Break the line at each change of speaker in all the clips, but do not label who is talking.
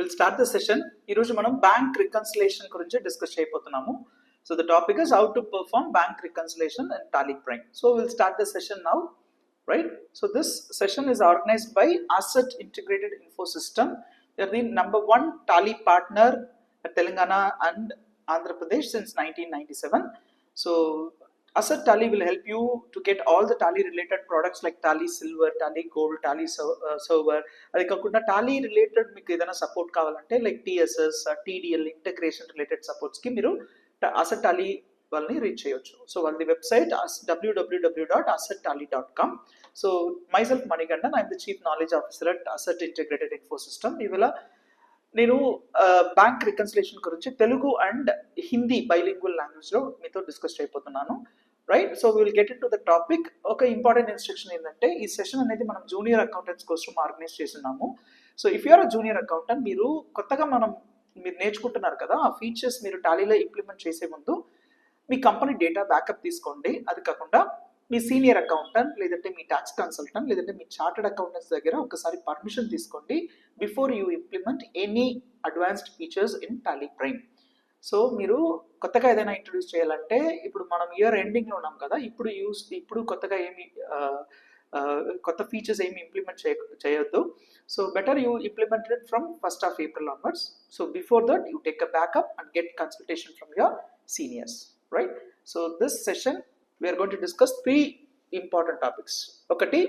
We'll start the session. ఈరోజు మనం bank reconciliation గురించి డిస్కస్ చేయబోతున్నాము. So the topic is how to perform bank reconciliation in Tally Prime. So we'll start the session now, right? So this session is organized by Asset Integrated Info System. They are the number one Tally partner at Telangana and Andhra Pradesh since 1997. So Asset Tally will help you to get all the Tally related products like Tally Silver, Tally Gold, Tally Server. అది కాకుండా Tally related మీకు ఏదైనా support కావాలంటే like TSS, TDL integration related సపోర్ట్స్కి మీరు asset tally వాళ్ళని reach చేయొచ్చు. So వాళ్ళది website www.assettally.com. So myself Manikantan, I'm the chief knowledge officer at asset integrated info system. ఇవాళ నేను బ్యాంక్ రికన్సిలేషన్ గురించి తెలుగు అండ్ హిందీ బైలింగ్వల్ లాంగ్వేజ్లో మీతో డిస్కస్ చేయబోతున్నాను. Right, so will get into the topic. ఒక ఇంపార్టెంట్ ఇన్స్ట్రక్షన్ ఏంటంటే, ఈ సెషన్ అనేది మనం జూనియర్ అకౌంటెంట్స్ కోసం ఆర్గనైజ్ చేస్తున్నాము. So if you're a junior accountant, మీరు కొత్తగా మీరు నేర్చుకుంటున్నారు కదా, ఆ ఫీచర్స్ మీరు టాలీలో ఇంప్లిమెంట్ చేసే ముందు మీ కంపెనీ డేటా బ్యాకప్ తీసుకోండి. అది కాకుండా మీ సీనియర్ అకౌంటెంట్ లేదంటే మీ ట్యాక్స్ కన్సల్టెంట్ లేదంటే మీ చార్టెడ్ అకౌంటెంట్స్ దగ్గర ఒకసారి పర్మిషన్ తీసుకోండి before you implement any advanced features in Tally Prime. So మీరు కొత్తగా ఏదైనా ఇంట్రొడ్యూస్ చేయాలంటే, ఇప్పుడు మనం ఇయర్ ఎండింగ్లో ఉన్నాం కదా, ఇప్పుడు కొత్తగా ఏమి కొత్త ఫీచర్స్ ఏమి ఇంప్లిమెంట్ చేయొద్దు. So better you implemented from 1st of April onwards. So before that you take a backup and get consultation from your seniors, right? So this session we're going to discuss 3 important topics. ఒకటి,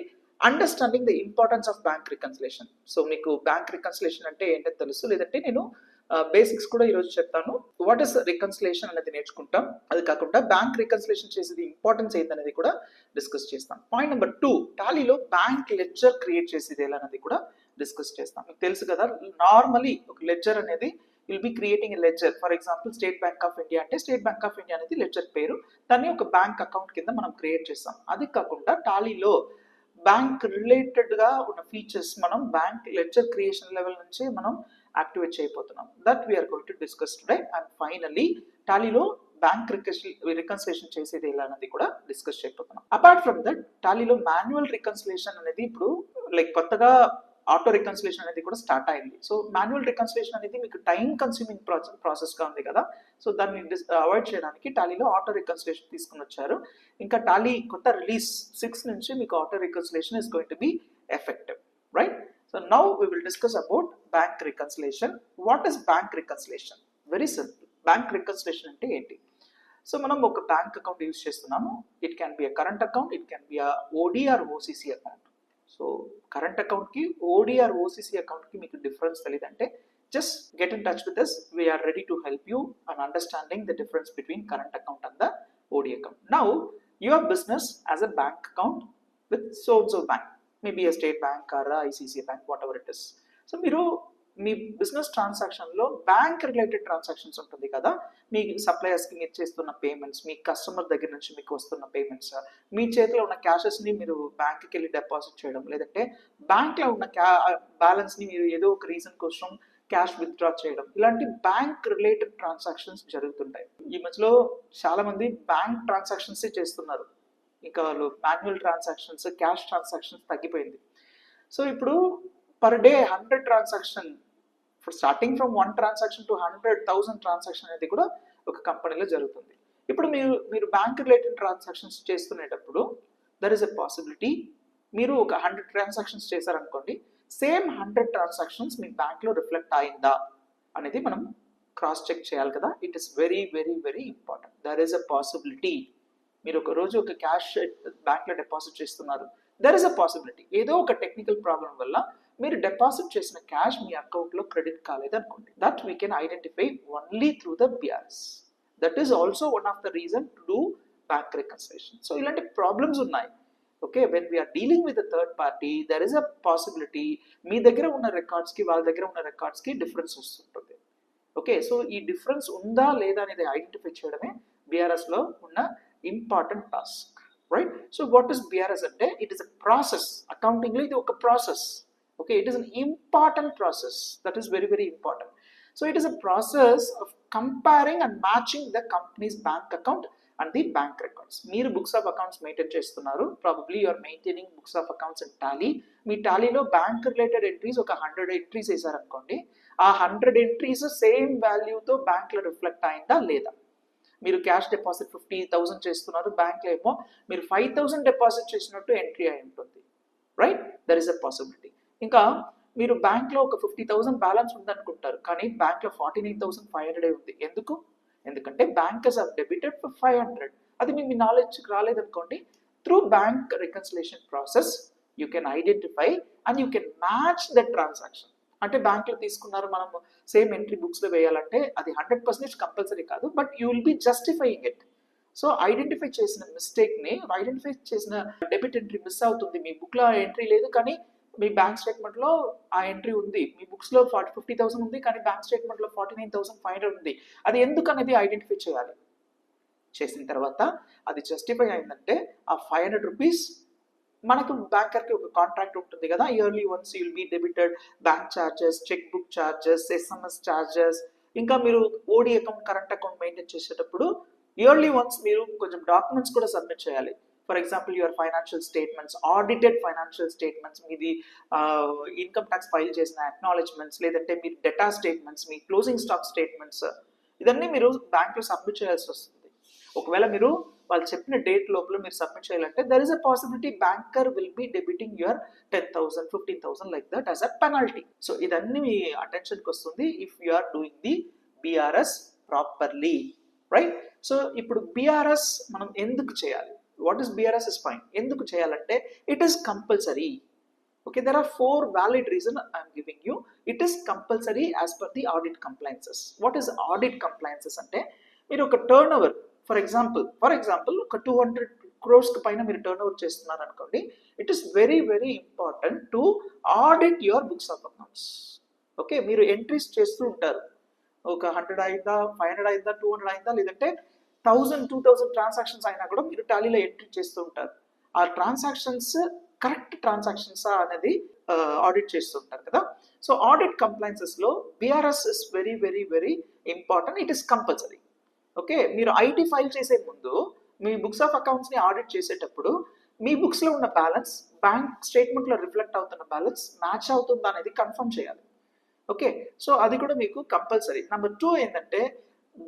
understanding the importance of bank reconciliation. So మీకు bank reconciliation అంటే ఏంటో తెలుసు, లేదంటే నేను basics కూడా ఈరోజు చెప్తాను. వాట్ ఇస్ రికన్సిలేషన్ అనేది నేర్చుకుంటాం. అది కాకుండా బ్యాంక్ రికన్సిలేషన్ చేసేది ఇంపార్టెన్స్ ఏంటనేది కూడా డిస్కస్ చేస్తాం. పాయింట్ నెంబర్ 2, టాలీలో బ్యాంక్ లెడ్జర్ క్రియేట్ చేసేది ఎలా అనేది కూడా డిస్కస్ చేస్తాం. మీకు తెలుసు కదా, నార్మలీ ఒక లెడ్జర్ అనేది will be creating a ledger. For example state Bank of India అంటే స్టేట్ బ్యాంక్ ఆఫ్ ఇండియా అనేది లెడ్జర్ పేరు, దాన్ని ఒక బ్యాంక్ అకౌంట్ కింద మనం క్రియేట్ చేస్తాం. అది కాకుండా టాలీలో బ్యాంక్ రిలేటెడ్గా ఉన్న ఫీచర్స్ మనం బ్యాంక్ లెడ్జర్ క్రియేషన్ లెవెల్ నుంచి మనం యాక్టివేట్ చేయబోతున్నాం. That we're going to discuss today. And finally టాలీలో బ్యాంక్ రికన్సిలేషన్ చేసేది ఎలా అనేది కూడా డిస్కస్ చేయబోతున్నాం. అపార్ట్ ఫ్రమ్ దట్, టాలీలో మాన్యువల్ రికన్సిలేషన్ అనేది ఇప్పుడు లైక్ కొత్తగా ఆటో రికన్సిలేషన్ అనేది కూడా స్టార్ట్ అయింది. సో మాన్యువల్ రికన్సిలేషన్ అనేది మీకు టైం కన్స్యూమింగ్ ప్రాసెస్గా ఉంది కదా, సో దాన్ని అవాయిడ్ చేయడానికి టాలీలో ఆటో రికన్సిలేషన్ తీసుకుని వచ్చారు. ఇంకా టాలీ కొత్త రిలీజ్ 6 నుంచి మీకు auto reconciliation is going to be effective, right? So now we will discuss about bank reconciliation. What is bank reconciliation? Very simple. Bank reconciliation అంటే ఏంటి? సో మనం ఒక బ్యాంక్ అకౌంట్ యూజ్ చేస్తున్నాము. It can be a current account, it can be a OD or OCC account. So current అకౌంట్కి OD or OCC అకౌంట్కి మీకు difference తెలియదంటే just get in touch with us. We are ready to help you on understanding the difference between current account and the OD account. Now your business as a bank account with so bank, maybe a state bank or a ICICI bank, whatever it is. So మీరు మీ business ట్రాన్సాక్షన్లో bank related transactions ఉంటుంది కదా, మీ సప్లయర్స్కి మీరు చేస్తున్న payments, మీ customer దగ్గర నుంచి మీకు వస్తున్న పేమెంట్స్, మీ చేతిలో ఉన్న క్యాషెస్ని మీరు బ్యాంక్కి వెళ్ళి డిపాజిట్ చేయడం, లేదంటే బ్యాంక్లో ఉన్న బ్యాలెన్స్ని మీరు ఏదో ఒక రీజన్ కోసం క్యాష్ విత్డ్రా చేయడం, ఇలాంటి బ్యాంక్ రిలేటెడ్ ట్రాన్సాక్షన్స్ జరుగుతుంటాయి. ఈ మధ్యలో చాలామంది బ్యాంక్ ట్రాన్సాక్షన్స్ చేస్తున్నారు. ఇంకా వాళ్ళు మాన్యువల్ ట్రాన్సాక్షన్స్, క్యాష్ ట్రాన్సాక్షన్స్ తగ్గిపోయింది. సో ఇప్పుడు per day 100 transaction, starting from 1 transaction to 100,000 transaction అనేది కూడా ఒక కంపెనీలో జరుగుతుంది. ఇప్పుడు మీరు బ్యాంక్ రిలేటెడ్ ట్రాన్సాక్షన్స్ చేస్తునేటప్పుడు దర్ ఇస్ ఎ పాసిబిలిటీ, మీరు ఒక 100 ట్రాన్సాక్షన్స్ చేశారనుకోండి, సేమ్ 100 ట్రాన్సాక్షన్స్ మీ బ్యాంక్లో రిఫ్లెక్ట్ అయిందా అనేది మనం క్రాస్ చెక్ చేయాలి కదా. It is very very very important. There is a possibility. మీరు ఒక రోజు ఒక క్యాష్ బ్యాంక్లో డిపాజిట్ చేస్తున్నారు, దర్ ఇస్ అ పాసిబిలిటీ ఏదో ఒక టెక్నికల్ ప్రాబ్లం వల్ల మీరు డిపాజిట్ చేసిన క్యాష్ మీ అకౌంట్లో క్రెడిట్ కాలేదనుకోండి. That we can identify only through the BRS. That is also one of the reason to do bank reconciliation. So ఇలాంటి ప్రాబ్లమ్స్ ఉన్నాయి. Okay, when we're dealing with third party there is a possibility మీ దగ్గర ఉన్న రికార్డ్స్కి వాళ్ళ దగ్గర ఉన్న రికార్డ్స్కి డిఫరెన్స్ వస్తుంటుంది. ఓకే, సో ఈ డిఫరెన్స్ ఉందా లేదా అనేది ఐడెంటిఫై చేయడమే బిఆర్ఎస్లో ఉన్న important task, right? So what is BRS అంటే, ఇట్ ఈస్ అ ప్రాసెస్. అకౌంటింగ్లో ఇది ఒక process. Okay, it is an important process. That is very very important. So it is a process of comparing and matching the company's bank account and the bank records. మీరు books of accounts maintain చేస్తున్నారు, probably you're maintaining books of accounts in Tally. మీ టాలీలో bank related entries ఒక 100 entries వేసారనుకోండి, ఆ 100 entries same వాల్యూతో బ్యాంక్లో reflect అయిందా లేదా. మీరు క్యాష్ డిపాజిట్ 50,000 చేస్తున్నారు, బ్యాంక్లో ఏమో మీరు 5,000 డిపాజిట్ చేసినట్టు ఎంట్రీ అయి ఉంటుంది, right. There is a possibility. ఇంకా మీరు బ్యాంక్లో ఒక 50,000 బ్యాలెన్స్ ఉందనుకుంటారు, కానీ బ్యాంక్లో 49,500 ఉంది. ఎందుకంటే బ్యాంకర్స్ ఆర్ డెబిటెడ్ ఫర్ 500. అది మీ నాలెడ్జ్కి రాలేదనుకోండి, through bank reconciliation process you can identify and you can match the transaction. అంటే బ్యాంక్లో తీసుకున్నారు, మనం సేమ్ ఎంట్రీ బుక్స్లో వేయాలంటే అది 100% కంపల్సరీ కాదు, but you will be justifying it. So identify చేసిన మిస్టేక్ని, ఐడెంటిఫై చేసిన డెబిట్ ఎంట్రీ మిస్ అవుతుంది, మీ బుక్లో ఆ ఎంట్రీ లేదు కానీ మీ బ్యాంక్ స్టేట్మెంట్లో ఆ ఎంట్రీ ఉంది, మీ బుక్స్లో 50,000 ఉంది కానీ బ్యాంక్ స్టేట్మెంట్లో 49,500 ఉంది. అది ఎందుకు అనేది ఐడెంటిఫై చేయాలి. చేసిన తర్వాత అది జస్టిఫై అయిందంటే ఆ 500 రూపీస్ మనకు బ్యాంకర్కి ఒక కాంట్రాక్ట్ ఉంటుంది కదా, yearly once you will be debited bank charges, cheque book charges, SMS charges. ఇంకా మీరు ఓడి అకౌంట్, కరెంట్ అకౌంట్ మెయింటైన్ చేసేటప్పుడు ఇయర్లీ వన్స్ మీరు కొంచెం డాక్యుమెంట్స్ కూడా సబ్మిట్ చేయాలి. For example your financial statements, audited financial statements, మీది ఇన్కమ్ ట్యాక్స్ ఫైల్ చేసిన acknowledgements, లేదంటే మీ డేటా స్టేట్మెంట్స్, మీ క్లోజింగ్ స్టాక్ స్టేట్మెంట్స్, ఇదన్నీ మీరు బ్యాంక్లో సబ్మిట్ చేయాల్సి వస్తుంది. ఒకవేళ మీరు వాళ్ళు చెప్పిన డేట్ లోపల మీరు సబ్మిట్ చేయాలంటే there is a possibility banker will be debiting your 10,000, 15,000 like that as a penalty. So ఇదన్నీ మీ అటెన్షన్కి వస్తుంది if you are doing the BRS properly, right. So ఇప్పుడు BRS మనం ఎందుకు చేయాలి? What is BRS is fine. ఎందుకు చేయాలంటే it is compulsory. Okay, there are 4 valid reasons I am giving you. It is compulsory as per the audit compliances. What is audit compliances అంటే మీరు ఒక turn over, for example ఒక 200 crores పైన మీరు turn over చేస్తున్నారు అనుకోండి, it is very very important to audit your books of accounts. Okay, మీరు entries చేస్తూ ఉంటారు, ఒక 100 అయిందా, 500 అయిందా, 200 అయిందా, లేదంటే 1,000, 2,000 ట్రాన్సాక్షన్స్ అయినా కూడా మీరు టాలీలో ఎంట్రీ చేస్తూ ఉంటారు. ఆ ట్రాన్సాక్షన్స్ కరెక్ట్ ట్రాన్సాక్షన్సా అనేది ఆడిట్ చేస్తుంటారు కదా. సో ఆడిట్ కంప్లైన్సెస్లో BRS is very very very important. It is compulsory. Okay, మీరు IT ఫైల్ చేసే ముందు మీ బుక్స్ ఆఫ్ అకౌంట్స్ని ఆడిట్ చేసేటప్పుడు మీ బుక్స్లో ఉన్న బ్యాలెన్స్ బ్యాంక్ స్టేట్మెంట్లో రిఫ్లెక్ట్ అవుతున్న బ్యాలెన్స్ మ్యాచ్ అవుతుందా అనేది కన్ఫర్మ్ చేయాలి. ఓకే, సో అది కూడా మీకు కంపల్సరీ. నెంబర్ 2 ఏంటంటే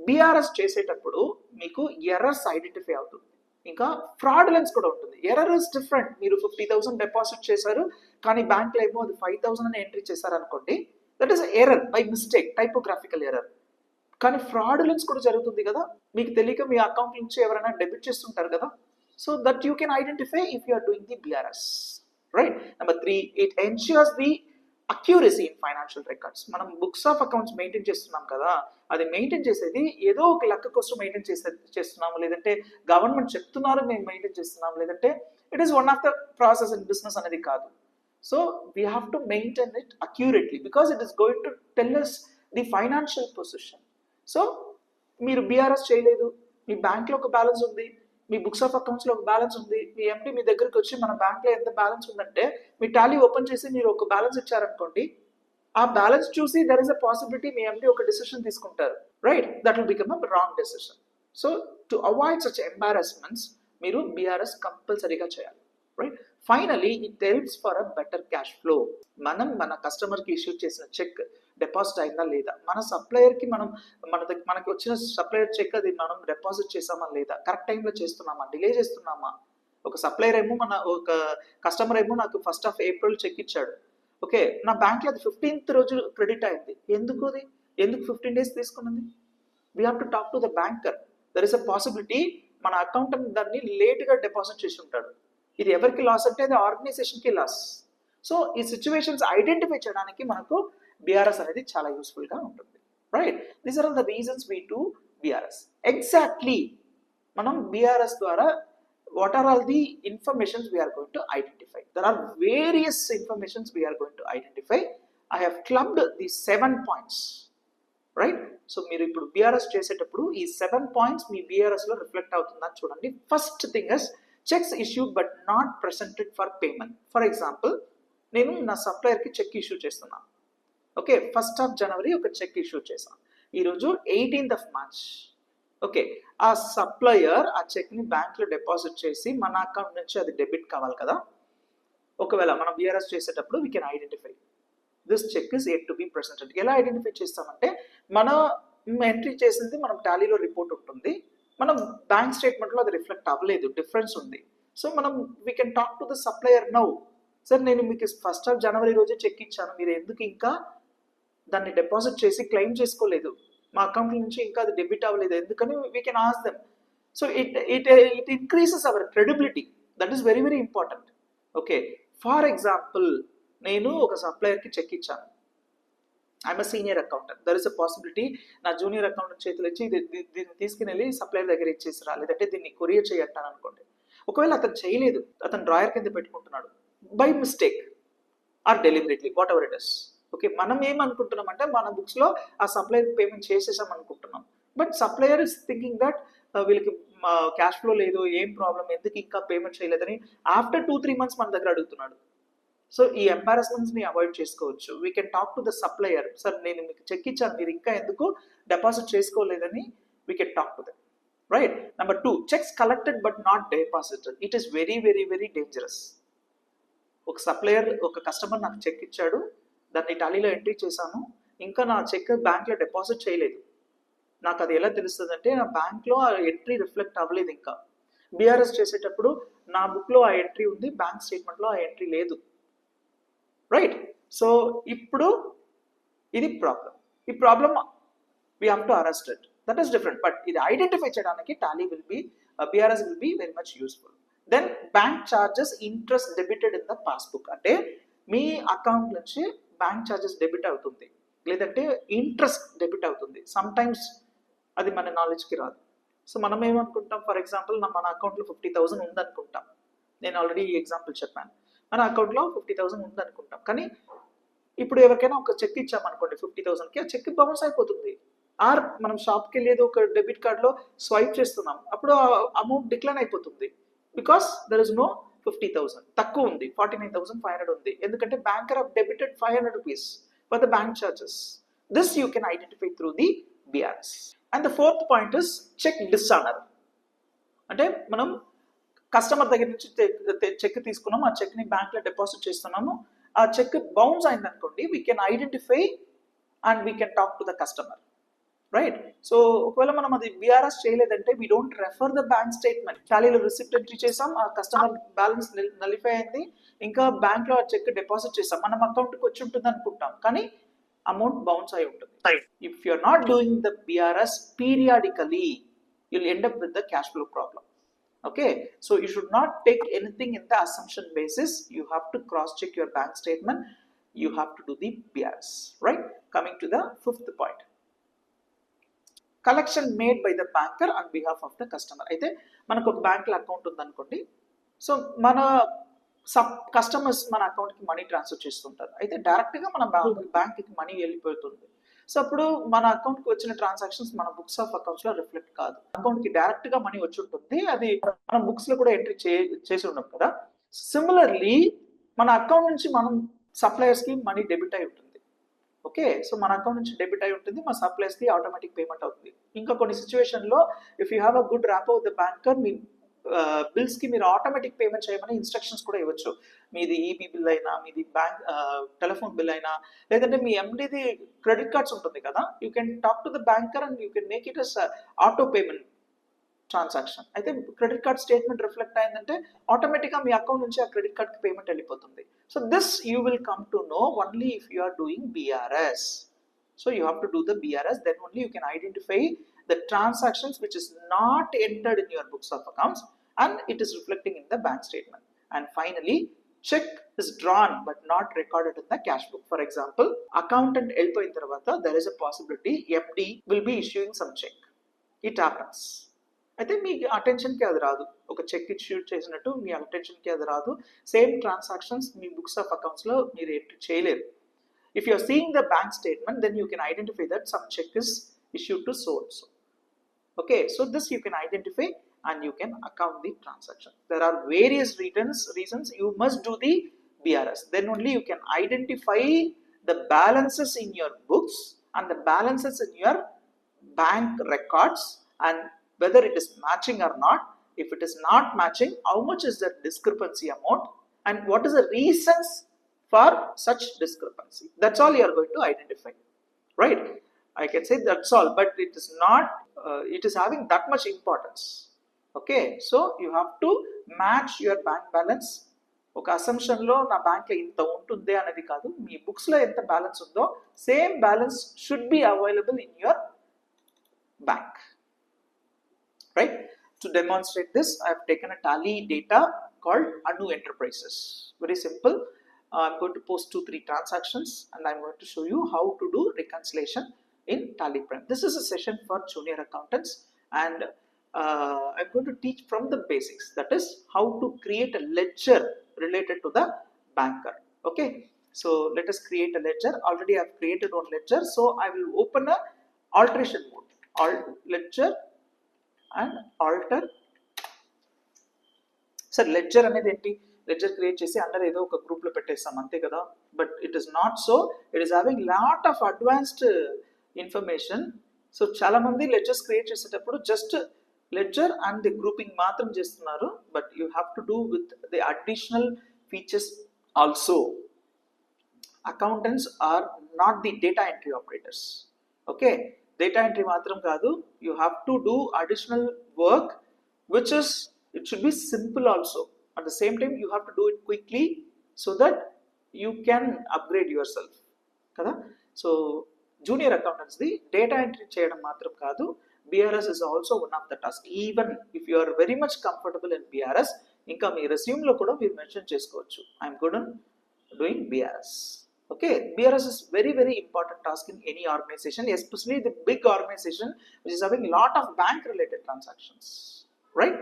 BRS చేసేటప్పుడు మీకు ఎర్రర్స్ ఐడెంటిఫై అవుతుంది, ఇంకా ఫ్రాడ్యులెన్స్ కూడా ఉంటుంది. Error is different. మీరు 50,000 డిపాజిట్ చేశారు కానీ బ్యాంక్లో ఏమో అది 5,000 అని ఎంట్రీ చేశారు అనుకోండి, that is error by mistake, typographical error. కానీ ఫ్రాడ్యులెన్స్ కూడా జరుగుతుంది కదా, మీకు తెలియక మీ అకౌంట్ నుంచి ఎవరైనా డెబిట్ చేస్తుంటారు కదా. So that you can identify if you are doing the BRS, right. Number 3, it ensures the accuracy in financial records. మనం బుక్స్ ఆఫ్ అకౌంట్స్ మెయింటైన్ చేస్తున్నాం కదా, అది మెయింటైన్ చేసేది ఏదో ఒక లెక్క కోసం మెయింటైన్ చేస్తున్నాము, లేదంటే గవర్నమెంట్ చెప్తున్నారు మేము మెయింటైన్ చేస్తున్నాము, లేదంటే it is one of the process in business అనేది కాదు. So we have to maintain it accurately because it is going to tell us the financial position. So మీరు BRS చేయలేదు, మీ బ్యాంక్లో ఒక బ్యాలెన్స్ ఉంది, మీ బుక్స్ ఆఫ్ అకౌంట్స్లో ఒక బ్యాలెన్స్ ఉంది, మీ MD మీ దగ్గరికి వచ్చి మన బ్యాంక్లో ఎంత బ్యాలెన్స్ ఉందంటే మీ టాలీ ఓపెన్ చేసి మీరు ఒక బ్యాలెన్స్ ఇచ్చారనుకోండి, ఆ బ్యాలెన్స్ చూసి దర్ ఇస్ అ పాసిబిలిటీ మీ MD ఒక డిసిషన్ తీసుకుంటారు, right. That will become a wrong decision. So to avoid such embarrassments మీరు BRS కంపల్సరీగా చేయాలి, right. Finally it helps for a better cash flow. మనం మన కస్టమర్కి ఇష్యూ చేసిన చెక్ డిపాజిట్ అయిందా లేదా, మన సప్లయర్కి మనకి వచ్చిన సప్లయర్ చెక్ అది మనం డిపాజిట్ చేసామా లేదా, కరెక్ట్ టైంలో చేస్తున్నామా, డిలే చేస్తున్నామా. ఒక సప్లయర్ ఏమో ఒక కస్టమర్ ఏమో నాకు 1st of April చెక్ ఇచ్చాడు, ఓకే, నా బ్యాంక్లో అది 15th రోజు క్రెడిట్ అయింది. ఎందుకు 15 days తీసుకున్నది? We have to talk to the banker. There is a possibility మన అకౌంటెంట్ దాన్ని లేట్గా డిపాజిట్ చేసి ఉంటాడు. ఇది ఎవరికి లాస్ అంటే అది ఆర్గనైజేషన్కి లాస్. సో ఈ సిచ్యువేషన్స్ ఐడెంటిఫై చేయడానికి మనకు BRS అనేది చాలా యూస్ఫుల్గా ఉంటుంది, right. These are all the reasons we do BRS. Exactly మనం BRS ద్వారా what are all the informations we are going to identify? There are various informations we are going to identify. I have clubbed the 7 points, right. So మీరు ఇప్పుడు BRS చేసేటప్పుడు ఈ 7 points మీ BRSలో reflect అవుతుందని చూడండి. First thing is checks issued but not presented for payment. For example నేను నా సప్లయర్కి check issue చేస్తున్నాను, okay, 1st of January ఒక చెక్ ఇష్యూ చేశాను, ఈరోజు 18th of March. ఓకే, ఆ సప్లయర్ ఆ చెక్ని బ్యాంక్లో డిపాజిట్ చేసి మన అకౌంట్ నుంచి అది డెబిట్ కావాలి కదా. ఒకవేళ మనం BRS చేసేటప్పుడు we can identify this cheque is yet to be presented. ఎలా ఐడెంటిఫై చేస్తామంటే, మనం ఎంట్రీ చేసింది మనం టాలీలో రిపోర్ట్ ఉంటుంది, మనం బ్యాంక్ స్టేట్మెంట్లో అది రిఫ్లెక్ట్ అవ్వలేదు, డిఫరెన్స్ ఉంది. సో మనం we can talk to the supplier now, sir నేను మీకు 1st of January రోజే చెక్ ఇచ్చాను, మీరు ఎందుకు ఇంకా దాన్ని డిపాజిట్ చేసి క్లెయిమ్ చేసుకోలేదు, మా అకౌంట్ నుంచి ఇంకా అది డెబిట్ అవ్వలేదు, ఎందుకని we can ask them. So it increases our credibility. That is very very important. Okay, for example నేను ఒక సప్లయర్కి చెక్ ఇచ్చాను, I'm a senior accountant, there is a possibility నా జూనియర్ అకౌంటెంట్ చేతులు ఇచ్చి దీన్ని తీసుకుని వెళ్ళి సప్లయర్ దగ్గర ఇచ్చేసి రా, లేదంటే దీన్ని కొరియర్ చేయంటాను అనుకోండి. ఒకవేళ అతను చేయలేదు, అతను డ్రాయర్ కింద పెట్టుకుంటున్నాడు by mistake or deliberately, whatever it is. Okay, మనం ఏమనుకుంటున్నాం అంటే మన బుక్స్లో ఆ సప్లయర్ పేమెంట్ చేసేసాం అనుకుంటున్నాం, but supplier is thinking that వీళ్ళకి క్యాష్ ఫ్లో లేదు, ఏం ప్రాబ్లం, ఎందుకు ఇంకా పేమెంట్ చేయలేదని ఆఫ్టర్ 2-3 months మన దగ్గర అడుగుతున్నాడు. సో ఈ ఎంబారస్మెంట్స్ని అవాయిడ్ చేసుకోవచ్చు. We can talk to the supplier, sir నేను మీకు చెక్ ఇచ్చాను, మీరు ఇంకా ఎందుకు డిపాజిట్ చేసుకోలేదని we can talk to them, right. Number 2, cheques collected but not deposited. It is very very very dangerous. ఒక సప్లయర్, ఒక కస్టమర్ నాకు చెక్ ఇచ్చాడు, దాన్ని టాలీలో ఎంట్రీ చేశాను, ఇంకా నా చెక్ బ్యాంక్లో డిపాజిట్ చేయలేదు, నాకు అది ఎలా తెలుస్తుంది అంటే నా బ్యాంక్లో ఆ ఎంట్రీ రిఫ్లెక్ట్ అవ్వలేదు, ఇంకా బీఆర్ఎస్ చేసేటప్పుడు నా బుక్లో ఆ ఎంట్రీ ఉంది, బ్యాంక్ స్టేట్మెంట్లో ఆ ఎంట్రీ లేదు, రైట్. సో ఇప్పుడు ఇది ప్రాబ్లం, ఈ problem we have to arrest it, that is different. But ఇది ఐడెంటిఫై చేయడానికి Tally will be, BRS will be very much useful. Then bank charges interest debited in the passbook, అంటే మీ account నుంచి bank charges debit అవుతుంది, లేదంటే interest debit అవుతుంది. Sometimes అది మన నాలెడ్జ్కి రాదు. సో మనం ఏమనుకుంటాం, ఫర్ ఎగ్జాంపుల్ మన అకౌంట్లో 50,000 ఉందనుకుంటాం, నేను ఆల్రెడీ ఈ ఎగ్జాంపుల్ చెప్పాను, మన అకౌంట్లో 50,000 ఉందనుకుంటాం, కానీ ఇప్పుడు ఎవరికైనా ఒక చెక్ ఇచ్చామనుకోండి 50,000కి, ఆ చెక్ బౌన్స్ అయిపోతుంది. ఆర్ మనం షాప్కి వెళ్ళేది ఒక డెబిట్ కార్డ్లో స్వైప్ చేస్తున్నాం, అప్పుడు అమౌంట్ డిక్లైన్ అయిపోతుంది, బికాస్ దర్ ఇస్ నో 50,000, తక్కువ ఉంది, 49,500 ఉంది, ఎందుకంటే banker of debited 500 rupees for the bank charges. This you can identify through the BRS. And the 4th point is cheque dishonour. అంటే మనం కస్టమర్ దగ్గర నుంచి చెక్ తీసుకున్నాము, ఆ చెక్ని బ్యాంక్లో డిపాజిట్ చేస్తున్నాము, ఆ చెక్ బౌన్స్ అయింది అనుకోండి, we can identify and we can talk to the customer, right. So ఒకవేళ మనం అది BRS చేయలేదంటే we don't refer the bank statement. టాలీలో రిసిప్ట్ ఎంట్రీ చేసాం, ఆ కస్టమర్ బ్యాలెన్స్ నలిఫై అయింది, ఇంకా బ్యాంక్లో ఆ చెక్ డిపాజిట్ చేసాం, మనం అకౌంట్కి వచ్చి ఉంటుంది అనుకుంటాం, కానీ అమౌంట్ బౌన్స్ అయి ఉంటుంది. If you are not doing the BRS periodically, you'll end up with the cash flow problem. Okay, so you should not take anything in the assumption basis. You have to cross check your bank statement, you have to do the BRS, right. Coming to the 5th point, collection made by the banker on behalf of the customer. అయితే మనకు ఒక బ్యాంక్లో account ఉందనుకోండి, so మన customers మన అకౌంట్కి money transfer చేస్తుంటారు, అయితే డైరెక్ట్గా మన బ్యాంక్కి మనీ వెళ్ళిపోతుంది. సో అప్పుడు మన అకౌంట్కి వచ్చిన ట్రాన్సాక్షన్స్ మన బుక్స్ ఆఫ్ అకౌంట్స్లో రిఫ్లెక్ట్ కాదు, అకౌంట్కి డైరెక్ట్గా మనీ వచ్చి ఉంటుంది, అది మన బుక్స్లో కూడా ఎంట్రీ చేసి ఉన్నాం కదా. సిమిలర్లీ మన అకౌంట్ నుంచి మనం సప్లయర్స్కి మనీ డెబిట్ అయి ఉంటుంది. ఓకే, సో మన అకౌంట్ నుంచి డెబిట్ అయి ఉంటుంది, మా సప్లయర్స్కి ఆటోమేటిక్ పేమెంట్ అవుతుంది. ఇంకా కొన్ని సిచ్యువేషన్లో if you have a good rapport with the banker, మీ బిల్స్కి మీరు ఆటోమేటిక్ పేమెంట్ చేయమని ఇన్స్ట్రక్షన్స్ కూడా ఇవ్వచ్చు. మీది ఈబీ బిల్ అయినా, మీది బ్యాంక్ టెలిఫోన్ బిల్ అయినా, లేదంటే మీ ఎండిది క్రెడిట్ కార్డ్స్ ఉంటుంది కదా, you can talk to the banker and you can make it as auto payment transaction. అయితే క్రెడిట్ కార్డ్ స్టేట్మెంట్ రిఫ్లెక్ట్ అయిందంటే ఆటోమేటిక్గా మీ అకౌంట్ నుంచి ఆ క్రెడిట్ కార్డ్కి పేమెంట్ వెళ్ళిపోతుంది. So this you will come to know only if you are doing BRS. So you have to do the BRS, then only you can identify the transactions which is not entered in your books of accounts and it is reflecting in the bank statement. And finally, check is drawn but not recorded in the cash book. For example, accountant వెళ్ళిపోయిన తర్వాత there is a possibility MD will be issuing some check. It happens. అయితే మీ అటెన్షన్కి అది రాదు, ఒక check issue చేసినట్టు మీ అటెన్షన్కి అది రాదు, సేమ్ ట్రాన్సాక్షన్స్ మీ బుక్స్ ఆఫ్ అకౌంట్స్లో మీరు ఎంట్రీ చేయలేరు. If you are seeing the bank statement, then you can identify that some check is issued to so and so. Okay, so this you can identify and you can account the transaction. There are various reasons you must do the BRS. Then only you can identify the balances in your books and the balances in your bank records and whether it is matching or not. If it is not matching, how much is the discrepancy amount and what is the reasons for such discrepancy. That's all you are going to identify, right? I can say that's all, but it is not, it is having that much importance. Okay, so you have to match your bank balance. ఒక అసంప్షన్లో నా బ్యాంక్లో ఇంత ఉంటుంది అనేది కాదు, మీ బుక్స్లో ఎంత balance ఉందో same balance should be available in your bank, right? To demonstrate this, I have taken a tally data called Anu Enterprises. Very simple. I'm going to post 2-3 transactions and I'm going to show you how to do reconciliation in Tally Prime. This is a session for junior accountants, and I'm going to teach from the basics, that is how to create a ledger related to the banker. Okay, so let us create a ledger. Already I have created one ledger, so I will open a alteration mode, ledger and alter. Sir ledger అనేది ఏంటి? Ledger create చేసి under ఏదో ఒక group లో పెట్టేస్తాం అంతే కదా, but it is not so. It is having lot of advanced information. So చాలా మంది లెడ్జర్స్ క్రియేట్ చేసేటప్పుడు just ledger and the grouping మాత్రం చేస్తున్నారు, but you have to do with the additional features also. Accountants are not the data entry operators. Okay, data entry మాత్రం కాదు, you have to do additional work which is, it should be simple also. At the same time you have to do it quickly so that you can upgrade yourself kada. So junior accountants the data entry cheyadam matram kaadu, BRS is also one of the task. Even if you are very much comfortable in BRS, inka mee resume lo kuda meer mention chesukochu, I am good on doing BRS. Okay, BRS is very very important task in any organization, especially the big organization which is having lot of bank related transactions, right?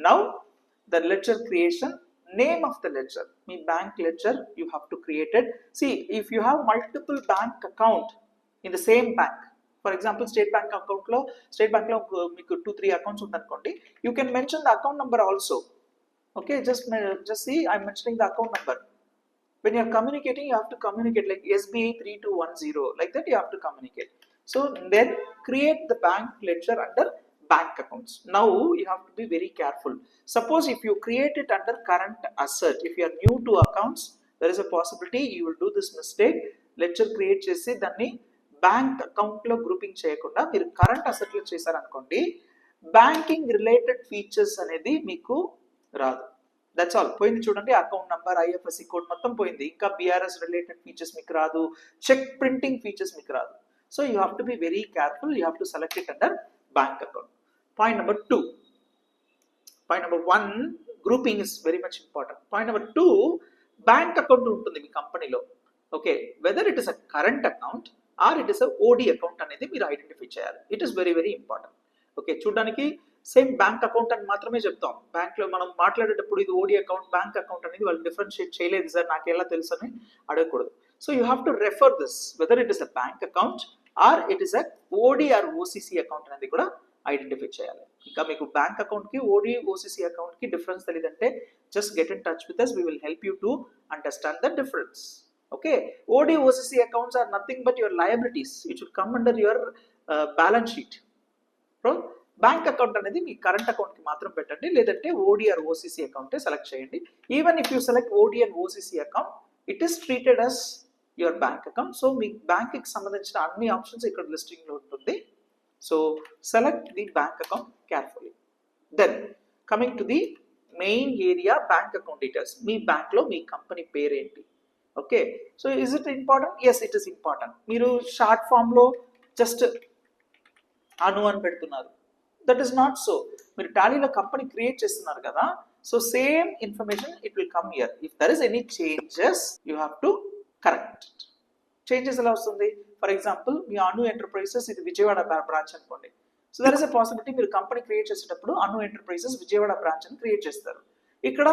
Now the ledger creation, name of the ledger, me bank ledger you have to create it. See, if you have multiple bank account in the same bank, for example state bank account lo meeku 2-3 accounts undanukondi, you can mention the account number also. Okay, just see, I'm mentioning the account number. When you are communicating, you have to communicate like SBI 3210, like that you have to communicate. So then create the bank ledger under bank accounts. Now you have to be very careful. Suppose if you create it under current asset, if you are new to accounts, there is a possibility you will do this mistake. Ledger create chesi danni bank account lo grouping cheyakunda meer current asset lo chesaru anukondi, banking related features anedi meeku raadu. That's all. పోయింది చూడండి, account number, IFSC code మొత్తం పోయింది. ఇంకా BRS related features మీకు రాదు, check printing features మీకు రాదు. So you have to be very careful. You have to select it under bank account. Point number 2. Point number 1, grouping is very much important. Point number 2, bank account ఉంటుంది మీ కంపెనీలో. Okay, whether it is a current account or it is a OD account అనేది మీరు identify చేయాలి. It is very very important. Okay, చూడడానికి same bank account అని మాత్రమే చెప్తాం. బ్యాంక్లో మనం మాట్లాడేటప్పుడు ఇది OD అకౌంట్, బ్యాంక్ అకౌంట్ అనేది వాళ్ళు డిఫరెన్షియేట్ చేయలేదు సార్, నాకు ఎలా తెలుసు అని అడగకూడదు. So you have to refer this whether it is a bank account or it is a OD or OCC account అనేది కూడా ఐడెంటిఫై చేయాలి. ఇంకా మీకు బ్యాంక్ అకౌంట్కి OD OCC అకౌంట్కి డిఫరెన్స్ తెలియదంటే just get in touch with us, we will help you to understand the difference. Okay, OD OCC accounts are nothing but your liabilities. It should come under your balance sheet. So bank account అనేది మీ current అకౌంట్కి మాత్రం పెట్టండి, లేదంటే OD or OCC అకౌంటే select చేయండి. Even if you select OD and OCC account, it is treated as your bank account. So మీ బ్యాంక్కి సంబంధించిన అన్ని ఆప్షన్స్ ఇక్కడ లిస్టింగ్లో ఉంటుంది. So select the bank account carefully. Then coming to the main area, bank account details. మీ bank లో మీ company పేరు ఏంటి? Okay, so is it important? Yes, it is important. మీరు షార్ట్ ఫామ్ లో జస్ట్ అను అని పెడుతున్నారు, దట్ ఈస్ నాట్ సో. మీరు టాలీలో కంపెనీ క్రియేట్ చేస్తున్నారు కదా, so same information it will come here. If there is any changes you have to correct it. Changes ఎలా వస్తుంది? For example మీ అను ఎంటర్ప్రైజెస్ ఇది విజయవాడ బ్రాంచ్ అనుకోండి. So there is a possibility మీరు company create చేసేటప్పుడు Anu enterprises Vijayawada branch అని create చేస్తారు. ఇక్కడ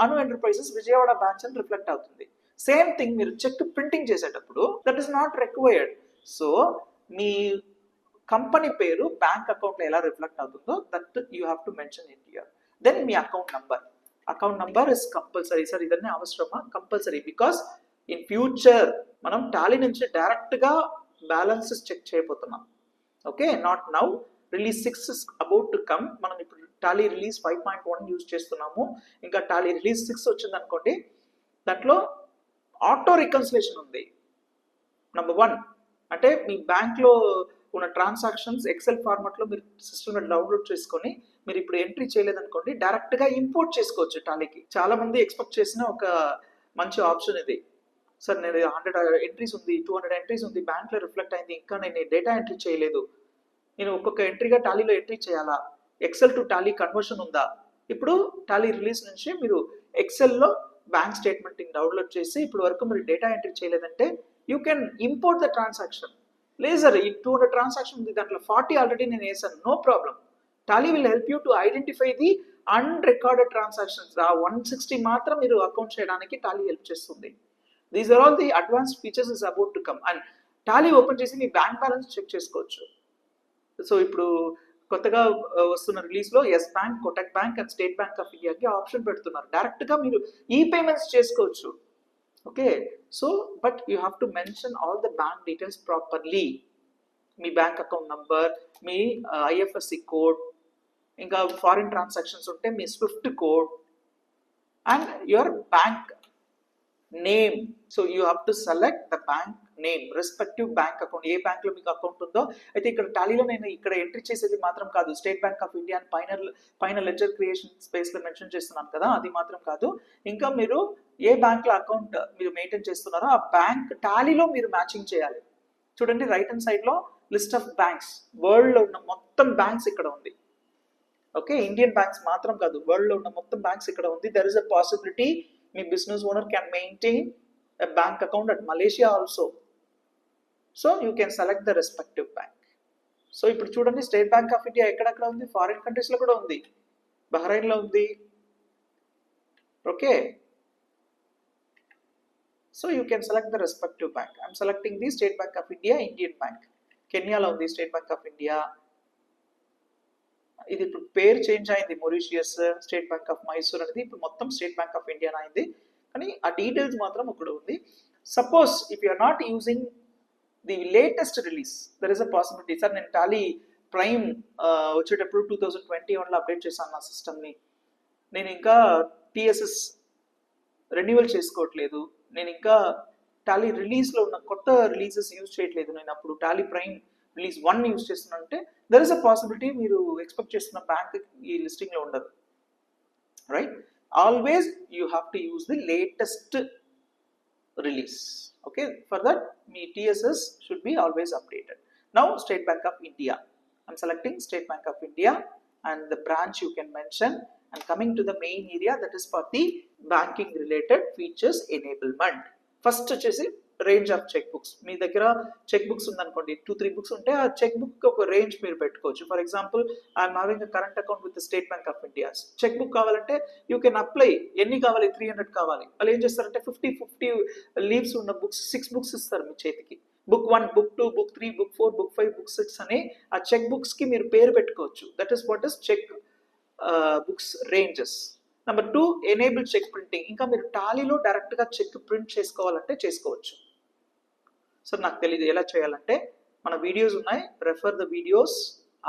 అను ఎంటర్ప్రైజెస్ విజయవాడ బ్రాంచ్ అని రిఫ్లెక్ట్ అవుతుంది. సేమ్ థింగ్ మీరు చెక్ ప్రింటింగ్ చేసేటప్పుడు that is not required. So మీ కంపెనీ పేరు బ్యాంక్ అకౌంట్లో ఎలా రిఫ్లెక్ట్ అవుతుందో that you have to mention it here. Then మీ account number is compulsory. Sir ఇదన్నీ అవసరమా? కంపల్సరీ, బికాస్ ఇన్ ఫ్యూచర్ మనం టాలీ నుంచి డైరెక్ట్గా బ్యాలెన్సెస్ చెక్ చేయబోతున్నాం. Okay, not now. Release 6 is about to come. మనం ఇప్పుడు టాలీ రిలీజ్ 5.1 యూజ్ చేస్తున్నాము. ఇంకా టాలీ రిలీజ్ 6 వచ్చింది అనుకోండి, దాంట్లో ఆటో రికన్సిలేషన్ ఉంది. నెంబర్ 1 అంటే మీ బ్యాంక్లో ఉన్న ట్రాన్సాక్షన్స్ ఎక్సెల్ ఫార్మాట్లో మీరు సిస్టమ్లో డౌన్లోడ్ చేసుకొని మీరు ఇప్పుడు ఎంట్రీ చేయలేదనుకోండి, డైరెక్ట్గా ఇంపోర్ట్ చేసుకోవచ్చు టాలీకి. చాలా మంది ఎక్స్పెక్ట్ చేసిన ఒక మంచి ఆప్షన్ ఇది. సార్ నేను 100 ఎంట్రీస్ ఉంది, 200 ఎంట్రీస్ ఉంది, బ్యాంక్లో రిఫ్లెక్ట్ అయింది, ఇంకా నేను డేటా ఎంట్రీ చేయలేదు, నేను ఒక్కొక్క ఎంట్రీగా టాలీలో ఎంట్రీ చేయాలా, ఎక్సెల్ టు టాలీ కన్వర్షన్ ఉందా? ఇప్పుడు టాలీ రిలీజ్ నుంచి మీరు ఎక్సెల్లో బ్యాంక్ స్టేట్మెంట్ డౌన్లోడ్ చేసి ఇప్పుడు వరకు మీరు డేటా ఎంట్రీ చేయలేదంటే you can import the transaction. లేదు సార్ ఈ 200 ట్రాన్సాక్షన్ ఉంది, దాంట్లో 40 ఆల్రెడీ నేను వేసాను, no problem. Tally will help you to identify the unrecorded transactions. ఆ 160 మాత్రం మీరు అకౌంట్ చేయడానికి టాలీ హెల్ప్ చేస్తుంది. These are all the advanced features is about to come. And Tally open చేసి మీ బ్యాంక్ బ్యాలెన్స్ చెక్ చేసుకోవచ్చు. సో ఇప్పుడు కొత్తగా వస్తున్న రిలీజ్లో Yes Bank, Kotak bank and State Bank of ఇండియాకి ఆప్షన్ పెడుతున్నారు, డైరెక్ట్గా మీరు ఈ పేమెంట్స్ చేసుకోవచ్చు. Okay, so but you have to mention all the bank details properly. మీ బ్యాంక్ అకౌంట్ నంబర్, మీ ఐఎఫ్ఎస్సి కోడ్, ఇంకా ఫారిన్ ట్రాన్సాక్షన్స్ ఉంటే మీ SWIFT code and your bank name. So you have to select the bank name, respective bank account, ఏ బ్యాంక్లో మీకు account ఉందో. అయితే ఇక్కడ టాలీలో నేను ఇక్కడ ఎంట్రీ చేసేది మాత్రం కాదు, స్టేట్ బ్యాంక్ ఆఫ్ ఇండియా పైన లెడ్జర్ క్రియేషన్ స్పేస్లో మెన్షన్ చేస్తున్నాను కదా, అది మాత్రం కాదు. ఇంకా మీరు ఏ బ్యాంక్లో అకౌంట్ మీరు మెయింటైన్ చేస్తున్నారో ఆ బ్యాంక్ టాలీలో మీరు మ్యాచింగ్ చేయాలి. చూడండి రైట్ హ్యాండ్ సైడ్లో లిస్ట్ ఆఫ్ బ్యాంక్స్, వరల్డ్లో ఉన్న మొత్తం బ్యాంక్స్ ఇక్కడ ఉంది. ఓకే, ఇండియన్ బ్యాంక్స్ మాత్రం కాదు, వరల్డ్లో ఉన్న మొత్తం బ్యాంక్స్ ఇక్కడ ఉంది. దర్ ఇస్ అ పాసిబిలిటీ మీ business owner can maintain a bank account at Malaysia also. So you can select the respective bank. So ఇప్పుడు చూడండి స్టేట్ బ్యాంక్ ఆఫ్ ఇండియా ఎక్కడెక్కడ ఉంది, ఫారిన్ కంట్రీస్లో కూడా ఉంది, బహ్రైన్లో ఉంది. Okay, so you can select the respective bank. I'm selecting the State Bank of India Indian Bank. కెన్యాలో ఉంది స్టేట్ బ్యాంక్ ఆఫ్ ఇండియా. ఇది ఇప్పుడు పేరు చేంజ్ అయింది, Mauritius, state Bank of Mysore అనేది ఇప్పుడు మొత్తం స్టేట్ బ్యాంక్ ఆఫ్ ఇండియా అయింది, కానీ ఆ డీటెయిల్స్ మాత్రం ఇక్కడ ఉంది. Suppose if you are not using the latest release, there is a possibility, sir నేను టాలీ ప్రైమ్ వచ్చేటప్పుడు 2021లో అప్డేట్ చేశాను నా సిస్టమ్ని, నేను ఇంకా టిఎస్ఎస్ రెన్యువల్ చేసుకోవట్లేదు, నేను ఇంకా టాలీ రిలీజ్లో ఉన్న కొత్త రిలీజెస్ యూజ్ చేయట్లేదు, నేను అప్పుడు టాలీ ప్రైమ్ రిలీజ్ 1 యూజ్ చేస్తున్నానంటే దర్ ఇస్ అ పాసిబిలిటీ మీరు ఎక్స్పెక్ట్ చేస్తున్న బ్యాంక్ ఈ లిస్టింగ్లో ఉండదు. Right, always you have to use the latest release. Okay, for that me TSS should be always updated. Now State Bank of India, I'm selecting State Bank of India and the branch you can mention, and coming to the main area, that is for the banking related features enablement. First వచ్చేసి range of check books. మీ దగ్గర check books ఉందనుకోండి, 2-3 books ఉంటే ఆ cheque book ఒక range మీరు పెట్టుకోవచ్చు. For example I'm having a current account with state Bank of India. Cheque book కావాలంటే you can apply, ఎన్ని కావాలి, 300 కావాలి. వాళ్ళు ఏం చేస్తారంటే 50 లీవ్స్ ఉన్న బుక్స్ 6 బుక్స్ ఇస్తారు మీ చేతికి. Book 1, book 2, book 3, book 4, book 5, book 6 అని ఆ చెక్ బుక్స్కి మీరు పేరు పెట్టుకోవచ్చు. That is what is cheque books ranges. Number 2, enable cheque printing. ఇంకా మీరు టాలీలో డైరెక్ట్గా చెక్ ప్రింట్ చేసుకోవాలంటే చేసుకోవచ్చు. సో నాకు తెలియదు ఎలా చేయాలంటే, మన వీడియోస్ ఉన్నాయి, refer the videos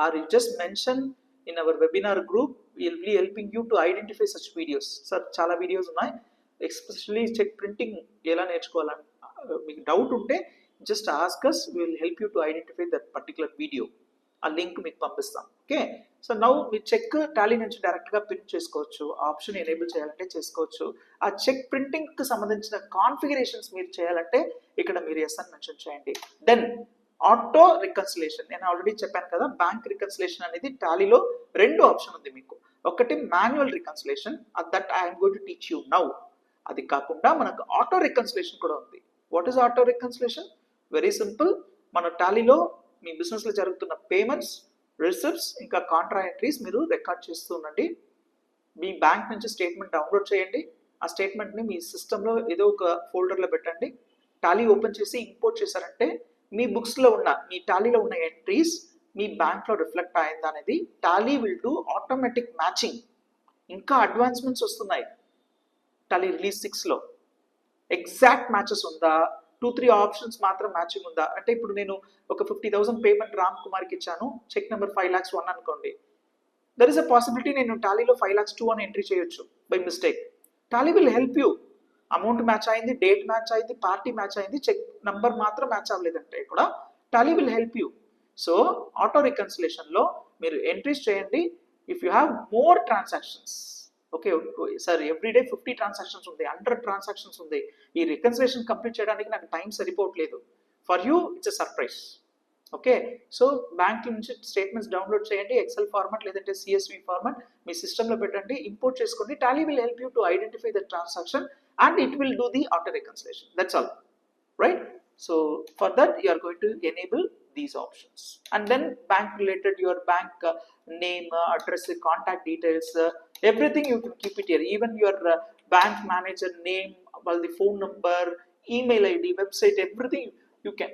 are you just mention in our webinar group, will be helping you to identify such videos. Sir చాలా వీడియోస్ ఉన్నాయి, ఎస్పెషల్లీ చెక్ ప్రింటింగ్ ఎలా నేర్చుకోవాలని మీకు డౌట్ ఉంటే just ask us, will help you to identify that particular video. ఆ link మీకు పంపిస్తాం. Okay, so now మీ చెక్ టాలీ నుంచి డైరెక్ట్గా ప్రింట్ చేసుకోవచ్చు, ఆప్షన్ ఎనేబుల్ చేయాలంటే చేసుకోవచ్చు. ఆ చెక్ ప్రింటింగ్కి సంబంధించిన కాన్ఫిగరేషన్స్ మీరు చేయాలంటే ఇక్కడ మీరు ఎస్ అని మెన్షన్ చేయండి. దెన్ ఆటో రికన్సిలేషన్, నేను ఆల్రెడీ చెప్పాను కదా, బ్యాంక్ రికన్సిలేషన్ అనేది టాలీలో 2 ఆప్షన్ ఉంది మీకు. ఒకటి manual reconciliation, that I'm going to teach you now. అది కాకుండా మనకు ఆటో రికన్సిలేషన్ కూడా ఉంది. What is auto reconciliation? Very simple. మన టాలీలో మీ బిజినెస్లో జరుగుతున్న పేమెంట్స్, రిసిప్ట్స్, ఇంకా కాంట్రా ఎంట్రీస్ మీరు రికార్డ్ చేస్తూ ఉండండి. మీ బ్యాంక్ నుంచి స్టేట్మెంట్ డౌన్లోడ్ చేయండి. ఆ స్టేట్మెంట్ని మీ సిస్టంలో ఏదో ఒక ఫోల్డర్లో పెట్టండి. టాలీ ఓపెన్ చేసి ఇంపోర్ట్ చేశారంటే మీ బుక్స్లో ఉన్న, మీ టాలీలో ఉన్న ఎంట్రీస్ మీ బ్యాంక్లో రిఫ్లెక్ట్ అయిందా అనేది Tally will do automatic matching. ఇంకా అడ్వాన్స్మెంట్స్ వస్తున్నాయి టాలీ రిలీజ్ 6లో. ఎగ్జాక్ట్ మ్యాచెస్ ఉందా, 2-3 ఆప్షన్స్ మాత్రం మ్యాచింగ్ ఉందా అంటే, ఇప్పుడు నేను ఒక 50,000 పేమెంట్ రామ్ కుమార్కి ఇచ్చాను, చెక్ నెంబర్ 5,01,000 అనుకోండి. దర్ ఇస్ అ పాసిబిలిటీ నేను టాలీలో 5,02,000 అని ఎంట్రీ చేయొచ్చు by mistake. Tally will help you. Amount match అయింది, డేట్ మ్యాచ్ అయింది, పార్టీ మ్యాచ్ అయింది, చెక్ నంబర్ మాత్రం మ్యాచ్ అవ్వలేదంటే కూడా Tally will help you. So auto రికన్సిలేషన్లో మీరు ఎంట్రీస్ చేయండి. If you have more transactions, okay sir everyday 50 transactions ఉంది, 100 ట్రాన్సాక్షన్స్ ఉంది, ఈ రికన్సిలేషన్ కంప్లీట్ చేయడానికి నాకు టైం సరిపోవట్లేదు, for you it's a surprise. Okay, so bank నుంచి స్టేట్మెంట్స్ డౌన్లోడ్ చేయండి, ఎక్సెల్ ఫార్మాట్ లేదంటే సిఎస్వి ఫార్మాట్ మీ సిస్టంలో పెట్టండి, ఇంపోర్ట్ చేసుకోండి. Tally will help you to identify the transaction and it will do the auto reconciliation. That's all, right? So for that you are going to enable these options, and then bank related, your bank name, address, contact details, everything you can keep it here, even your bank manager name, well, the phone number, email id, website, everything you can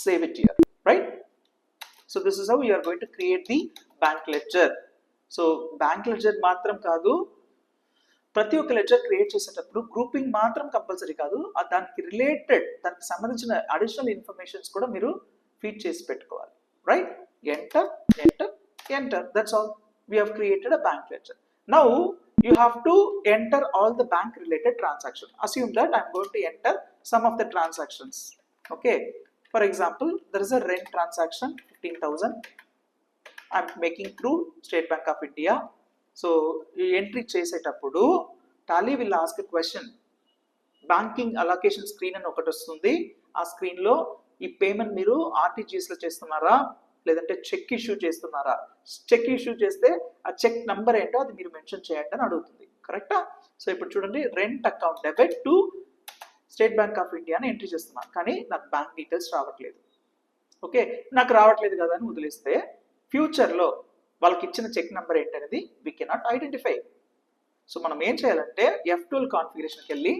save it here, right? So this is how you are going to create the bank ledger. So bank ledger matram kaadu, ప్రతి ఒక్క ledger create చేసేటప్పుడు grouping మాత్రం compulsory కాదు, దానికి related దానికి సంబంధించిన additional informations కూడా మీరు ఫీడ్ చేసి పెట్టుకోవాలి, right? Enter enter enter, that's all, we have created a bank ledger. Now you have to enter all the bank related transactions. Assume that I'm going to enter some of the transactions. Okay, for example, there is a rent transaction 15,000 I'm making through State Bank of India. So ఈ entry చేసేటప్పుడు Tally will ask a question. Banking allocation screen అని ఒకటి వస్తుంది, ఆ స్క్రీన్లో ఈ payment మీరు ఆర్టీజీఎస్లో చేస్తున్నారా లేదంటే చెక్ ఇష్యూ చేస్తున్నారా, చెక్ ఇష్యూ చేస్తే ఆ చెక్ నంబర్ ఏంటో అది మీరు మెన్షన్ చేయండి అని అడుగుతుంది, కరెక్టా? సో ఇప్పుడు చూడండి, rent account debit to state Bank of India అని ఎంట్రీ చేస్తున్నాను, కానీ నాకు బ్యాంక్ డీటెయిల్స్ రావట్లేదు. ఓకే, నాకు రావట్లేదు కదా అని వదిలేస్తే ఫ్యూచర్లో వాళ్ళకి ఇచ్చిన చెక్ నెంబర్ ఏంటనేది వీ కెనాట్ ఐడెంటిఫై. సో మనం ఏం చేయాలంటే F12 కాన్ఫిగరేషన్కి వెళ్ళి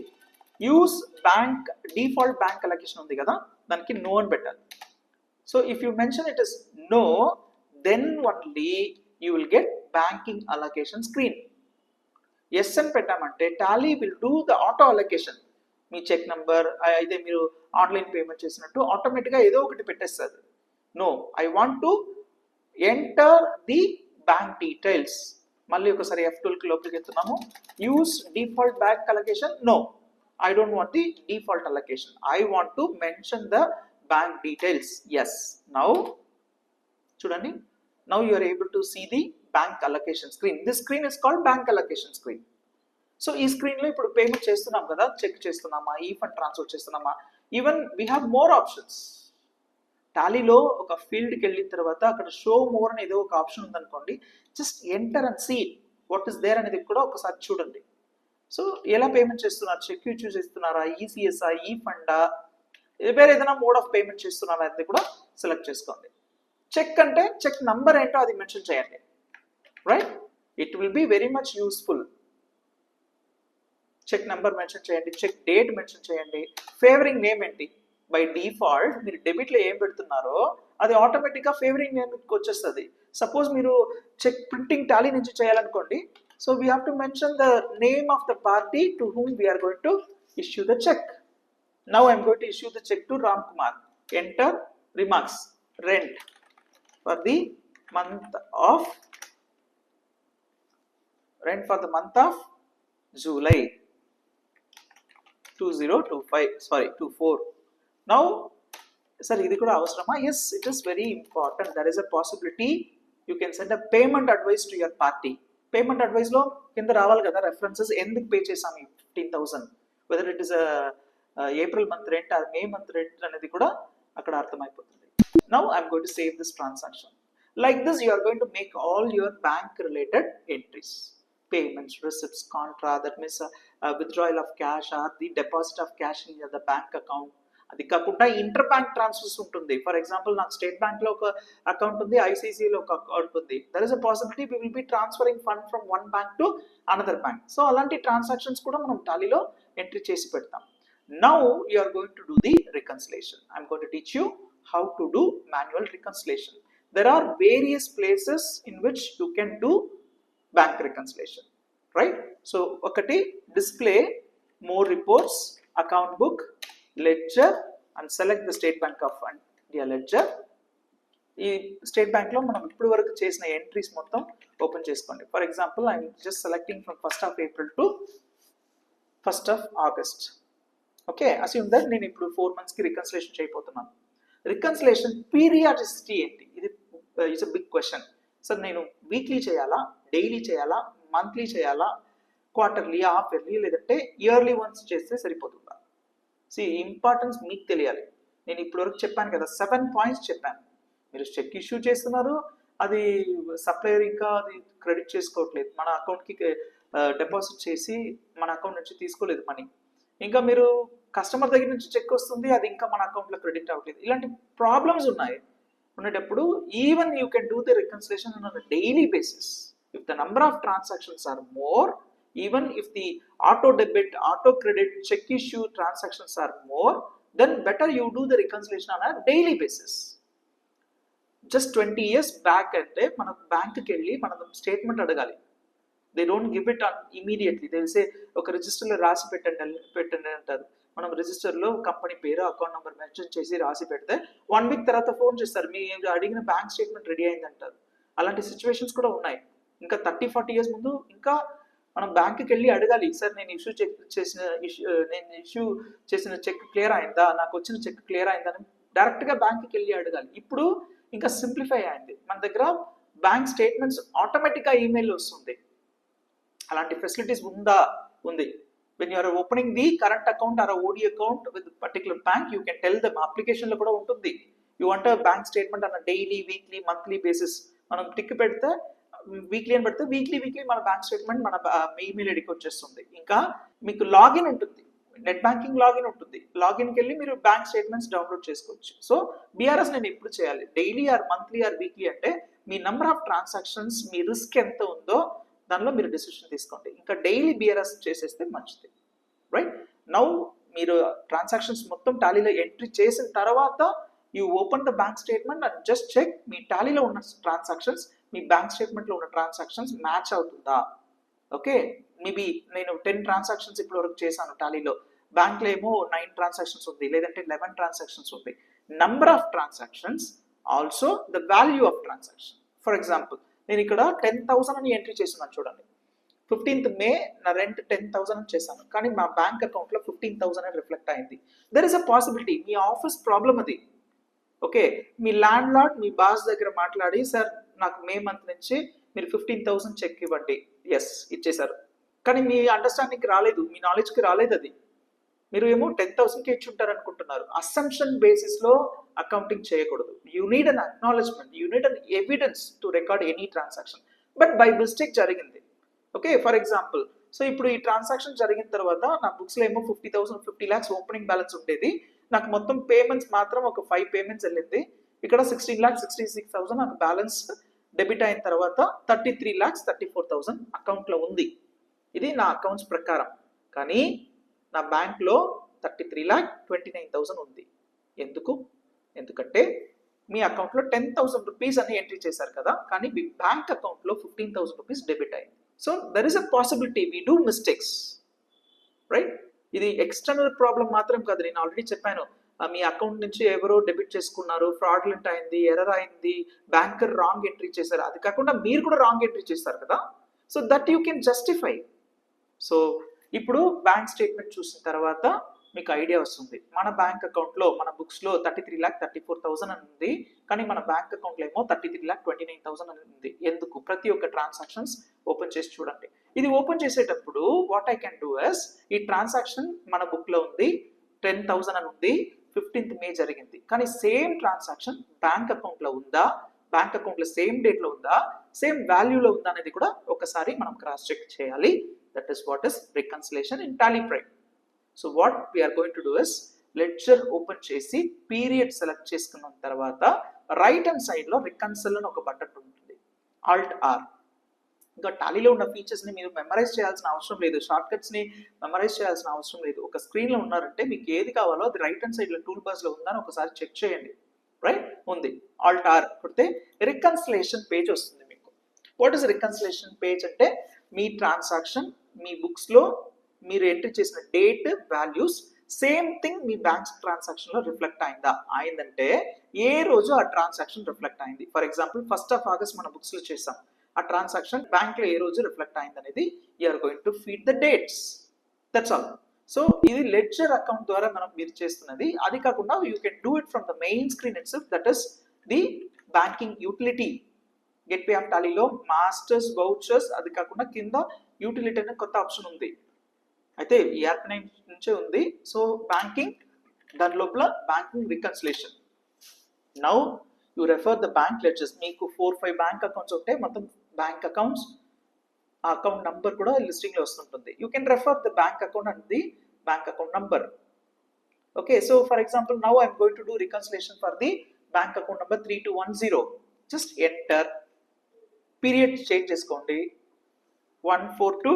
use bank default bank allocation ఉంది కదా, దానికి నో అని పెట్టాలి. So if you mention it is no, then only you will get banking allocation screen. Yes అని పెట్టామంటే Tally will do the auto allocation. మీ చెక్ నెంబర్ అయితే మీరు ఆన్లైన్ పేమెంట్ చేసినట్టు ఆటోమేటిక్గా ఏదో ఒకటి పెట్టేస్తుంది. No, I want to enter the bank details. మళ్ళీ ఒకసారి F12 లోపలికి వెళ్తున్నాము, use default bank allocation. No, I don't want the default allocation, I want to mention the bank details. Yes, now చూడండి, now you are able to see the bank allocation screen. This screen is called bank allocation screen. So ఈ స్క్రీన్లో ఇప్పుడు payment చేస్తున్నాం కదా, cheque చేస్తున్నామా, ఈ fund transfer చేస్తున్నామా, even we have more options. టాలీలో ఒక ఫీల్డ్కి వెళ్ళిన తర్వాత అక్కడ షో మోర్ అని ఏదో ఒక ఆప్షన్ ఉందనుకోండి, just enter and see what is there అనేది కూడా ఒకసారి చూడండి. సో ఎలా పేమెంట్ చేస్తున్నారు, చెక్ ఇష్యూ చేస్తున్నారా, ఈసీఎస్ఆ, ఈ ఫండా, వేరే ఏదైనా మోడ్ ఆఫ్ పేమెంట్ చేస్తున్నారా అనేది కూడా సెలెక్ట్ చేసుకోండి. చెక్ అంటే చెక్ నంబర్ ఏంటో అది మెన్షన్ చేయండి, right? It will be very much useful. Check number mention చేయండి, చెక్ డేట్ మెన్షన్ చేయండి, ఫేవరింగ్ నేమ్ ఏంటి. బై డిఫాల్ట్ మీరు డెబిట్లో ఏం పెడుతున్నారో అది ఆటోమేటిక్గా ఫేవరింగ్ నేమ్కి వచ్చేస్తుంది. సపోజ్ మీరు చెక్ ప్రింటింగ్ టాలీ నుంచి చేయాలనుకోండి, so we have to mention the name of the party to whom we're going to issue the cheque. Now I'm going to issue the cheque to Ram Kumar. Enter remarks, rent for the month of July 2025, 24. Now, sir, ఇది కూడా అవసరమా? Yes, it is very important. There is a possibility you can send a payment advice to your party. Payment advice లో కింద రావాలి కదా references, ఎందుకు pay చేసాము 15,000, whether it is a April month rent or May month rent అనేది కూడా అక్కడ అర్థమైపోతుంది. Now I'm going to save this transaction. Like this, you are going to make all your bank related entries. Payments, receipts, contra, that means withdrawal of cash or the deposit of cash in the bank account. అది కాకుండా inter bank transfers ఉంటుంది. For example నాకు state బ్యాంక్లో ఒక account ఉంది, ఐసిఐసిఐలో ఒక account ఉంది. There is a possibility we will be transferring fund from one bank to another bank. So అలాంటి ట్రాన్సాక్షన్స్ కూడా మనం టాలీలో ఎంట్రీ చేసి పెడతాం. Now you are going to do the reconciliation. I'm going to teach you how to do manual reconciliation. There are various places in which you can do bank reconciliation, right? So ఒకటి display, more reports, account book, ledger and select the State Bank of India ledger. ఈ State బ్యాంక్లో మనం ఇప్పుడు వరకు చేసిన entries మొత్తం open చేసుకోండి. For example I'm just selecting from 1st of April to 1st of August. Okay, assume that నేను ఇప్పుడు 4 monthsకి రికన్సిలేషన్ చేయబోతున్నాను. రికన్సిలేషన్ పీరియాడిసిటీ ఏంటి? ఇది it's a big question. Sir నేను వీక్లీ చేయాలా, డైలీ చేయాలా, మంత్లీ చేయాలా, క్వార్టర్లీ, హాఫ్ ఇయర్లీ, లేదంటే ఇయర్లీ వన్స్ చేస్తే సరిపోతుందా? ఇంపార్టెన్స్ మీకు తెలియాలి. నేను ఇప్పటివరకు చెప్పాను కదా, 7 పాయింట్స్ చెప్పాను. మీరు చెక్ ఇష్యూ చేస్తున్నారు, అది సప్లయర్ ఇంకా అది క్రెడిట్ చేసుకోవట్లేదు, మన అకౌంట్కి డిపాజిట్ చేసి మన అకౌంట్ నుంచి తీసుకోలేదు మనీ, ఇంకా మీరు కస్టమర్ దగ్గర నుంచి చెక్ వస్తుంది, అది ఇంకా మన అకౌంట్లో క్రెడిట్ అవ్వట్లేదు. ఇలాంటి ప్రాబ్లమ్స్ ఉన్నప్పుడు even you can do the reconciliation on a daily basis. If the number of transactions are more, even if the auto debit, auto credit, check issue transactions are more, then better you do the reconciliation on a daily basis. Just 20 years back ante mana bank ki velli mana statement adagali. They don't give it on immediately. They will say oka register lo rasi pettandi antaru. మనం రిజిస్టర్లో company పేరు, account number mention చేసి రాసి పెడితే 1 week తర్వాత phone చేస్తారు, మీరు అడిగిన బ్యాంక్ స్టేట్మెంట్ రెడీ అయింది అంటారు. అలాంటి సిచ్యువేషన్స్ కూడా ఉన్నాయి. ఇంకా 30-40 years ముందు ఇంకా మనం బ్యాంక్కి వెళ్ళి అడగాలి, సార్ నేను ఇష్యూ చేసిన చెక్ క్లియర్ అయిందా, నాకు వచ్చిన చెక్ క్లియర్ అయిందా అని డైరెక్ట్గా బ్యాంక్కి వెళ్ళి అడగాలి. ఇప్పుడు ఇంకా సింప్లిఫై అయింది, మన దగ్గర బ్యాంక్ స్టేట్మెంట్స్ ఆటోమేటిక్గా ఈమెయిల్ వస్తుంది. అలాంటి ఫెసిలిటీస్ ఉంది. when you are opening the current account or a OD account with a particular bank, you can tell them, application లో కూడా ఉంటుంది, you want a bank statement on a daily, weekly, monthly basis. మనం tick పెడితే weekly అని పెడితే weekly మన bank statement మన email ఐడికి వచ్చేస్తుంది. ఇంకా మీకు లాగిన్ ఉంటుంది, నెట్ బ్యాంకింగ్ లాగిన్ ఉంటుంది, లాగిన్కి వెళ్ళి మీరు బ్యాంక్ స్టేట్మెంట్స్ డౌన్లోడ్ చేసుకోవచ్చు. సో బీఆర్ఎస్ నేను ఎప్పుడు చేయాలి, daily or monthly or weekly అంటే మీ నెంబర్ ఆఫ్ ట్రాన్సాక్షన్స్, మీ రిస్క్ ఎంత ఉందో దానిలో మీరు డిసిషన్ తీసుకోండి. ఇంకా డైలీ బీఆర్ఎస్ చేసేస్తే మంచిది, రైట్? నౌ మీరు ట్రాన్సాక్షన్స్ మొత్తం టాలీలో ఎంట్రీ చేసిన తర్వాత you open the bank statement and just check మీ టాలీలో ఉన్న ట్రాన్సాక్షన్స్ మీ బ్యాంక్ స్టేట్మెంట్లో ఉన్న ట్రాన్సాక్షన్స్ మ్యాచ్ అవుతుందా. ఓకే, మేబీ నేను 10 ట్రాన్సాక్షన్స్ ఇప్పటి వరకు చేశాను టాలీలో, బ్యాంక్లో ఏమో 9 ట్రాన్సాక్షన్స్ ఉంది, లేదంటే 11 ట్రాన్సాక్షన్స్ ఉంది. Number of transactions, also the value of transaction. For example నేను ఇక్కడ 10,000 అని ఎంట్రీ చేస్తున్నాను చూడండి, 15th May నా రెంట్ 10,000 అని చేశాను, కానీ మా బ్యాంక్ అకౌంట్లో 15,000 అని రిఫ్లెక్ట్ అయింది. దర్ ఇస్ అ పాసిబిలిటీ మీ ఆఫీస్ ప్రాబ్లం అది. ఓకే, మీ ల్యాండ్ లార్డ్ మీ బాస్ దగ్గర మాట్లాడి, సార్ నాకు మే మంత్ నుంచి మీరు 15,000 చెక్ ఇవ్వండి, ఎస్ ఇచ్చేశారు, కానీ మీ అండర్స్టాండింగ్కి రాలేదు, మీ నాలెడ్జ్కి రాలేదు, అది మీరు ఏమో 10,000కి ఇచ్చి ఉంటారు అనుకుంటున్నారు. అసంప్షన్ బేసిస్లో అకౌంటింగ్ చేయకూడదు. You need an acknowledgement, you need an evidence to record any transaction. But by mistake జరిగింది, ఓకే, ఫర్ ఎగ్జాంపుల్, సో ఇప్పుడు ఈ ట్రాన్సాక్షన్ జరిగిన తర్వాత నా బుక్స్లో ఏమో 50 lakhs ఓపెనింగ్ బ్యాలెన్స్ ఉండేది, నాకు మొత్తం పేమెంట్స్ మాత్రం ఒక 5 payments వెళ్ళింది, ఇక్కడ 16,66,000 నాకు బ్యాలెన్స్ డెబిట్ అయిన తర్వాత 33,34,000 అకౌంట్లో ఉంది. ఇది నా అకౌంట్స్ ప్రకారం. కానీ నా బ్యాంక్లో 33,29,000 ఉంది. ఎందుకంటే మీ అకౌంట్లో 10,000 రూపీస్ అని ఎంట్రీ చేశారు కదా, కానీ మీ బ్యాంక్ అకౌంట్లో 15,000 రూపీస్ డెబిట్ అయింది. So there is a possibility we do mistakes, right? ఇది ఎక్స్టర్నల్ ప్రాబ్లం మాత్రం కాదు, నేను ఆల్రెడీ చెప్పాను, మీ అకౌంట్ నుంచి ఎవరో డెబిట్ చేసుకున్నారు, ఫ్రాడ్లెంట్ అయింది, ఎర్రర్ అయింది, బ్యాంకర్ రాంగ్ ఎంట్రీ చేశారు, అది కాకుండా మీరు కూడా రాంగ్ ఎంట్రీ చేస్తారు కదా, so that you can justify. So ఇప్పుడు బ్యాంక్ స్టేట్మెంట్ చూసిన తర్వాత మీకు ఐడియా వస్తుంది, మన బ్యాంక్ అకౌంట్లో మన బుక్స్లో 33,34,000 అని ఉంది, కానీ మన బ్యాంక్ అకౌంట్లో ఏమో 33,29,000 అని ఉంది. ఎందుకు? ప్రతి ఒక్క ట్రాన్సాక్షన్స్ ఓపెన్ చేసి చూడండి. ఇది ఓపెన్ చేసేటప్పుడు what I can do is, ఈ ట్రాన్సాక్షన్ మన బుక్లో ఉంది 10,000 అని ఉంది, 15th May జరిగింది, కానీ సేమ్ ట్రాన్సాక్షన్ బ్యాంక్ అకౌంట్లో ఉందా, బ్యాంక్ అకౌంట్లో సేమ్ డేట్లో ఉందా, సేమ్ వాల్యూలో ఉందా అనేది కూడా ఒకసారి మనం క్రాస్ చెక్ చేయాలి. That is what is reconciliation in Tally Prime. So what we are going to do is, ledger open చేసి పీరియడ్ సెలెక్ట్ చేసుకున్న తర్వాత రైట్ హ్యాండ్ సైడ్లో రికన్సిల్ అని ఒక బటన్ ఉంటుంది, Alt-R. ఇంకా టాలీలో ఉన్న ఫీచర్స్ని మీరు మెమరైజ్ చేయాల్సిన అవసరం లేదు, షార్ట్ కట్స్ని మెమరైజ్ చేయాల్సిన అవసరం లేదు. ఒక స్క్రీన్లో ఉన్నారంటే మీకు ఏది కావాలో అది రైట్ హ్యాండ్ సైడ్లో టూల్ బార్స్లో ఉందని ఒకసారి చెక్ చేయండి. రైట్, ఉంది. Alt-R కొడితే రికన్సిలేషన్ పేజ్ వస్తుంది మీకు. వాట్ ఇస్ రికన్సిలేషన్ పేజ్ అంటే మీ ట్రాన్సాక్షన్ మీ బుక్స్లో మీరు ఎంట్రీ చేసిన డేట్, వాల్యూస్ సేమ్ థింగ్ మీ బ్యాంక్ ట్రాన్సాక్షన్లో రిఫ్లెక్ట్ అయిందంటే ఏ రోజు ఆ ట్రాన్సాక్షన్ రిఫ్లెక్ట్ అయింది. For example 1st of August మన బుక్స్లో చేసాం, ఆ ట్రాన్సాక్షన్ బ్యాంక్లో ఏ రోజు రిఫ్లెక్ట్ అయింది అనేది you're going to feed the dates. That's all. So ఇది లెడ్జర్ అకౌంట్ ద్వారా మీరు చేస్తున్నది. అది కాకుండా you can do it from the main screen itself, that is the banking utility. Gateway of టాలీలో మాస్టర్స్ వౌచర్స్, అది కాకుండా కింద యూటిలిటీ అనే కొత్త ఆప్షన్ ఉంది. అయితే ERP9 నుంచే ఉంది. సో బ్యాంకింగ్, దాని లోపల banking reconciliation. Now you refer the bank ledgers. మీకు 4-5 బ్యాంక్ అకౌంట్స్ ఉంటే మొత్తం బ్యాంక్ అకౌంట్స్, ఆ అకౌంట్ నంబర్ కూడా లిస్టింగ్ లో వస్తుంటుంది. You can refer the bank account and the bank account number. Okay, so for example now I'm going to do reconciliation for the bank account number 3210. Just enter, period change చేసుకోండి 14 to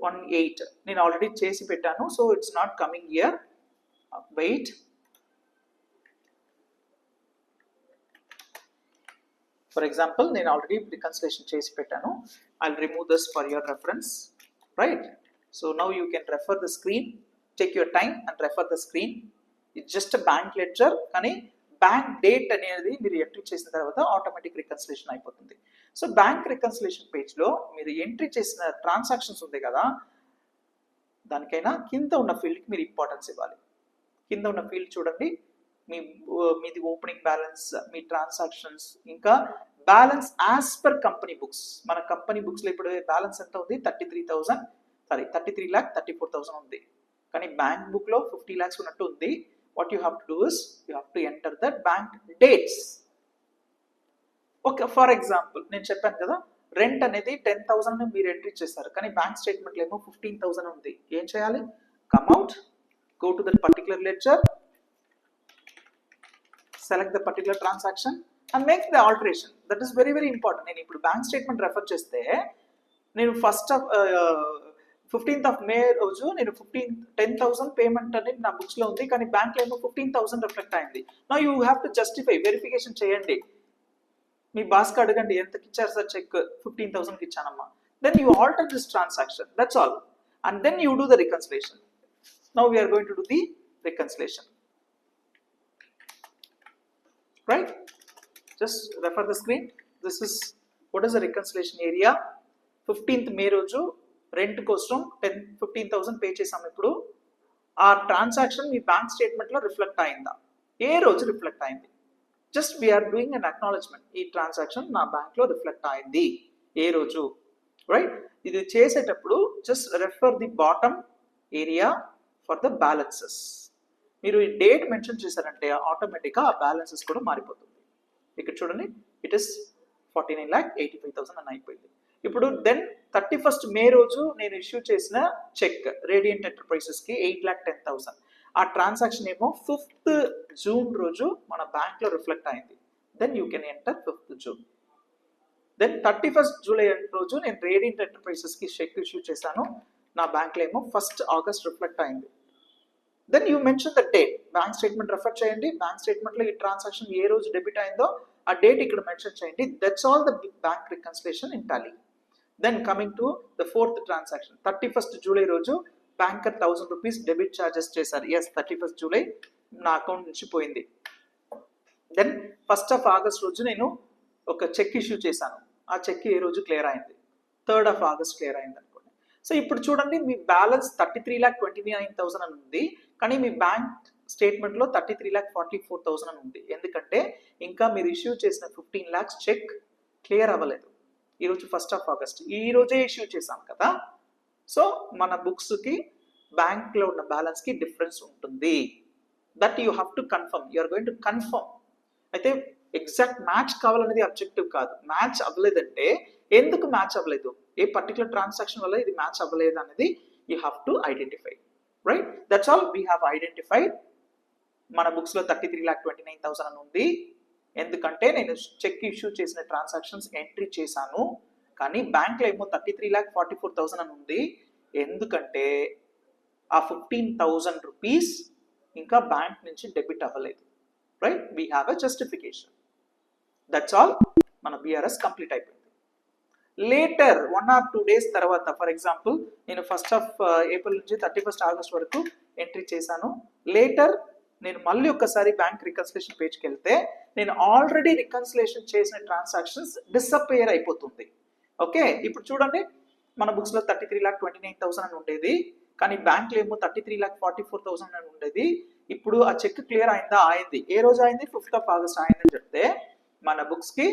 18. నేను already చేసి పెట్టాను, so it's not coming here. Wait. For example నేను already reconciliation చేసి పెట్టాను. I'll remove this for your reference, right? So now you can refer the screen. Take your time and refer the screen. It's just a bank ledger, కానీ bank date అనేది మీరు entry చేసిన తర్వాత automatic reconciliation అయిపోతుంది. So bank reconciliation పేజ్లో మీరు entry చేసిన transactions ఉంది కదా, దానికైనా కింద ఉన్న ఫీల్డ్కి మీరు ఇంపార్టెన్స్ ఇవ్వాలి. కింద ఉన్న ఫీల్డ్ చూడండి, మీది ఓపెనింగ్ బ్యాలెన్స్, మీ ట్రాన్సాక్షన్స్, ఇంకా balance as per company books. మన కంపెనీ బుక్స్లో ఇప్పుడు బ్యాలెన్స్ ఎంత ఉంది? 33,34,000 ఉంది. కానీ బ్యాంక్ బుక్లో 50 lakhs ఉన్నట్టు ఉంది. What you have to do is you have to enter that bank dates. Okay, for example నేను చెప్పాను కదా, రెంట్ అనేది 10,000 మీరు ఎంట్రీ చేస్తారు, కానీ బ్యాంక్ స్టేట్మెంట్లో ఏమో 15,000 ఉంది. ఏం చేయాలి? Come out, go to that particular ledger, select the particular transaction and make the alteration. That is very very important. నేను ఇప్పుడు బ్యాంక్ స్టేట్మెంట్ రెఫర్ చేస్తే నేను 15th of May రోజు నేను 10,000 పేమెంట్ అనేది నా బుక్స్ లో ఉంది, కానీ బ్యాంక్ లో ఏమో 15,000 రిఫ్లెక్ట్ అయింది. Now you have to justify, verification చేయండి. మీ బాస్కి అడగండి ఎంతకి ఇచ్చారు సార్ చెక్? 15,000కి ఇచ్చానమ్మా. Then you alter this transaction, that's all, and then you do the reconciliation. Now we're going to do the reconciliation, right? Just refer the screen. This is what is the reconciliation area. 15th May రోజు rent కోసం 15,000 pay చేసాం. ఇప్పుడు ఆ transaction మీ bank స్టేట్మెంట్లో reflect అయిందా? ఏ రోజు రిఫ్లెక్ట్ అయింది? Just we are doing an acknowledgement. ఈ ట్రాన్సాక్షన్ నా బ్యాంక్లో రిఫ్లెక్ట్ అయింది ఏ రోజు, రైట్? ఇది చేసేటప్పుడు just refer the bottom area for the balances. మీరు ఈ డేట్ మెన్షన్ చేశారంటే ఆటోమేటిక్గా ఆ బ్యాలెన్సెస్ కూడా మారిపోతుంది. ఇక్కడ చూడండి, ఇట్ ఇస్ 49,85,000 అని అయిపోయింది. ఇప్పుడు దెన్ 31st May రోజు నేను ఇష్యూ చేసిన చెక్ రేడియంట్ ఎంటర్ప్రైజెస్కి 8,10,000. ఆ ట్రాన్సాక్షన్ ఏమో 5th June రోజు మన బ్యాంక్లో రిఫ్లెక్ట్ అయింది. Then you can enter 5th June. Then 31st July రోజు నేను రేడియంట్ ఎంటర్ప్రైజెస్కి చెక్ ఇష్యూ చేశాను, నా బ్యాంక్లో ఏమో 1st August రిఫ్లెక్ట్ అయింది. Then you mention the date. Bank statement refer చేయండి, బ్యాంక్ స్టేట్మెంట్లో ఈ ట్రాన్సాక్షన్ ఏ రోజు డెబిట్ అయిందో ఆ డేట్ ఇక్కడ మెన్షన్ చేయండి. That's all the bank reconciliation in Tally. Then coming to the 4th transaction, 31st July రోజు బ్యాంకర్ 1,000 రూపీస్ డెబిట్ ఛార్జెస్ చేశారు. ఎస్, 31st July నా అకౌంట్ నుంచి పోయింది. దెన్ 1st of August రోజు నేను ఒక చెక్ ఇష్యూ చేశాను, ఆ చెక్ ఏ రోజు క్లియర్ అయింది? 3rd of August క్లియర్ అయింది అనుకోండి. సో ఇప్పుడు చూడండి, మీ బ్యాలెన్స్ 33,29,000 అని ఉంది, కానీ మీ బ్యాంక్ స్టేట్మెంట్లో 33,44,000 అని ఉంది. ఎందుకంటే ఇంకా మీరు ఇష్యూ చేసిన 15 lakhs చెక్ క్లియర్ అవ్వలేదు. ఈరోజు 1st of August, ఈ రోజే ఇష్యూ చేశాం కదా. సో మన బుక్స్కి బ్యాంక్లో ఉన్న బ్యాలెన్స్కి డిఫరెన్స్ ఉంటుంది. That you have to confirm, you are going to confirm. అయితే ఎగ్జాక్ట్ మ్యాచ్ కావాలనేది అబ్జెక్టివ్ కాదు. మ్యాచ్ అవ్వలేదంటే ఎందుకు మ్యాచ్ అవ్వలేదు, ఏ పర్టికులర్ ట్రాన్సాక్షన్ వల్ల ఇది మ్యాచ్ అవ్వలేదు అనేది you have to identify, right? That's all we have identified. మన బుక్స్లో 33,29,000 అని ఉంది, ఎందుకంటే నేను చెక్ ఇష్యూ చేసిన ట్రాన్సాక్షన్స్ ఎంట్రీ చేశాను, కానీ బ్యాంక్లో ఏమో 33,44,000 అని ఉంది. ఎందుకంటే ఆ 15,000 రూపీస్ ఇంకా బ్యాంక్ నుంచి డెబిట్ అవ్వలేదు, right? We have a justification. That's all. మన బీఆర్ఎస్ కంప్లీట్ అయిపోయింది. లేటర్ 1 or 2 days తర్వాత, ఫర్ ఎగ్జాంపుల్ నేను 1st of April నుంచి 31st August వరకు ఎంట్రీ చేశాను. లేటర్ నేను మళ్ళీ ఒకసారి బ్యాంక్ రికన్సిలేషన్ పేజ్కి వెళ్తే నేను ఆల్రెడీ రికన్సిలేషన్ చేసిన ట్రాన్సాక్షన్స్ డిసప్పేర్ అయిపోతుంది. ఓకే, ఇప్పుడు చూడండి, మన బుక్స్లో 33,29,000 అని ఉండేది, కానీ బ్యాంక్లో ఏమో 33,44,000 అని ఉండేది. ఇప్పుడు ఆ చెక్ క్లియర్ అయిందా? అయింది. ఏ రోజు అయింది? 5th of August అయిందని చెప్తే మన బుక్స్కి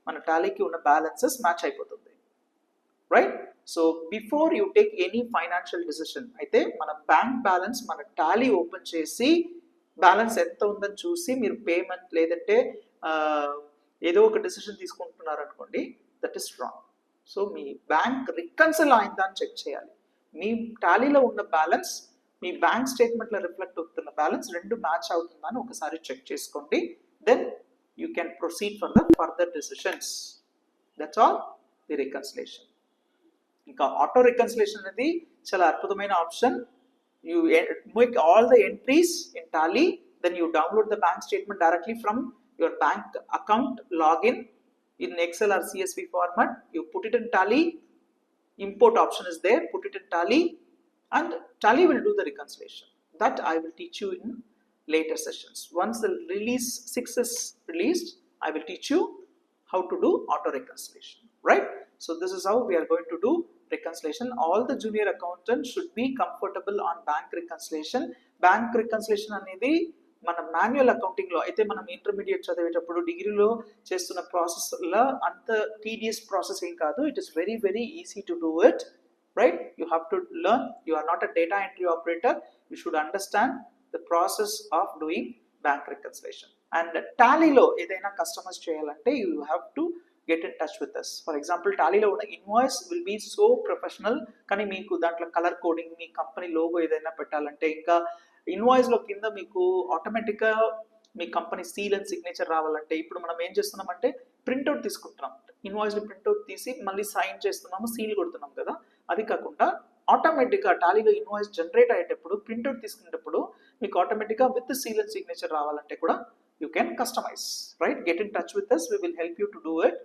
మన టాలీకి ఉన్న బ్యాలెన్సెస్ మ్యాచ్ అయిపోతుంది, right? So before you take any financial decision అయితే మన బ్యాంక్ బ్యాలెన్స్ మన టాలీ ఓపెన్ చేసి బ్యాలెన్స్ ఎంత ఉందని చూసి మీరు పేమెంట్ లేదంటే ఏదో ఒక డిసిషన్ తీసుకుంటున్నారు అనుకోండి, దట్ ఈస్ రాంగ్. సో మీ బ్యాంక్ రికన్సిల్ అయిందా అని చెక్ చేయాలి. మీ టాలీలో ఉన్న బ్యాలెన్స్ మీ బ్యాంక్ స్టేట్మెంట్లో రిఫ్లెక్ట్ అవుతున్న బ్యాలెన్స్ రెండు మ్యాచ్ అవుతుందా అని ఒకసారి చెక్ చేసుకోండి. Then you can proceed for the further decisions. That's all the reconciliation. ఇంకా ఆటో రికన్సిలేషన్ అనేది చాలా అద్భుతమైన option. You make all the entries in Tally, then you download the bank statement directly from your bank account login in Excel or CSV format. You put it in Tally, import option is there, put it in Tally, and Tally will do the reconciliation. That I will teach you in later sessions. Once the release 6 is released, I will teach you how to do auto reconciliation, right? So this is how we are going to do reconciliation. All the junior accountants should be comfortable on bank reconciliation. Bank reconciliation అనేది మన manual అకౌంటింగ్లో అయితే మనం intermediate చదివేటప్పుడు డిగ్రీలో చేస్తున్న ప్రాసెస్లో అంత టీడీఎస్ ప్రాసెస్ ఏం కాదు. It is very very easy to do it, right? You have to learn. You are not a data entry operator. You should understand the process of doing bank reconciliation. And టాలీలో ఏదైనా customize చేయాలంటే you have to get in touch with us. For example, టాలీలో ఉన్న invoice will be so professional, కానీ మీకు దాంట్లో colour coding మీ company logo ఏదైనా పెట్టాలంటే, ఇంకా ఇన్వాయిస్లో కింద మీకు ఆటోమేటిక్గా మీ కంపెనీ సీల్ అండ్ సిగ్నేచర్ రావాలంటే ఇప్పుడు మనం ఏం చేస్తున్నామంటే ప్రింట్అవుట్ తీసుకుంటున్నాం. ఇన్వాయిస్ని ప్రింట్అవుట్ తీసి మళ్ళీ సైన్ చేస్తున్నాము, సీల్ కొడుతున్నాం కదా. అది కాకుండా ఆటోమేటిక్గా టాలీలో ఇన్వాయిస్ జనరేట్ అయ్యేటప్పుడు ప్రింట్అవుట్ తీసుకునేటప్పుడు మీకు ఆటోమేటిక్గా విత్ సీల్ అండ్ సిగ్నేచర్ రావాలంటే కూడా you can customize, right? Get in touch with us, we will help you to do it.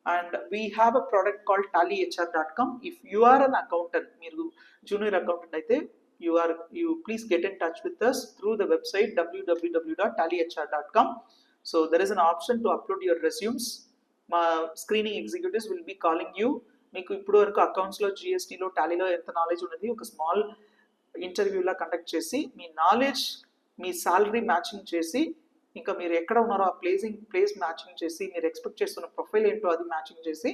And we have a product called tallyhr.com. If you are an accountant, మీరు junior accountant అయితే you please get in touch with us through the website www.tallyhr.com. So there is an option to upload your resumes. మా screening executives will be calling you. మీకు ఇప్పుడు వరకు అకౌంట్స్లో జిఎస్టీలో టాలీలో ఎంత knowledge ఉన్నది ఒక small ఇంటర్వ్యూలా conduct చేసి మీ knowledge మీ salary matching చేసి ఇంకా మీరు ఎక్కడ ఉన్నారో ఆ ప్లేస్ మ్యాచింగ్ చేసి మీరు ఎక్స్పెక్ట్ చేస్తున్న ప్రొఫైల్ ఏంటో అది మ్యాచింగ్ చేసి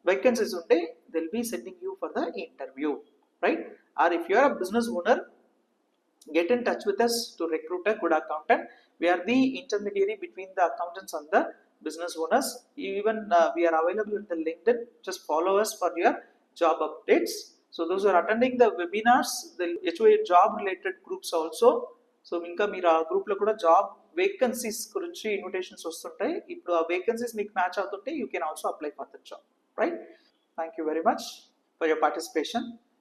వేకెన్సీస్ ఉంటే they'll be sending you for the interview, right? Or if you are a business owner, get in touch with us to recruit a good accountant. We are the intermediary between the accountants and the business owners. Even we are available in the LinkedIn. Just follow us for your job updates. So those who are attending the webinars, the HOA job related groups also. So ఇంకా మీరు ఆ గ్రూప్లో కూడా job vacancies గురించి invitations వస్తుంటాయి. ఇప్పుడు ఆ vacancies మీకు మ్యాచ్ అవుతుంటే you can also apply for the job, right? Thank you very much for your participation.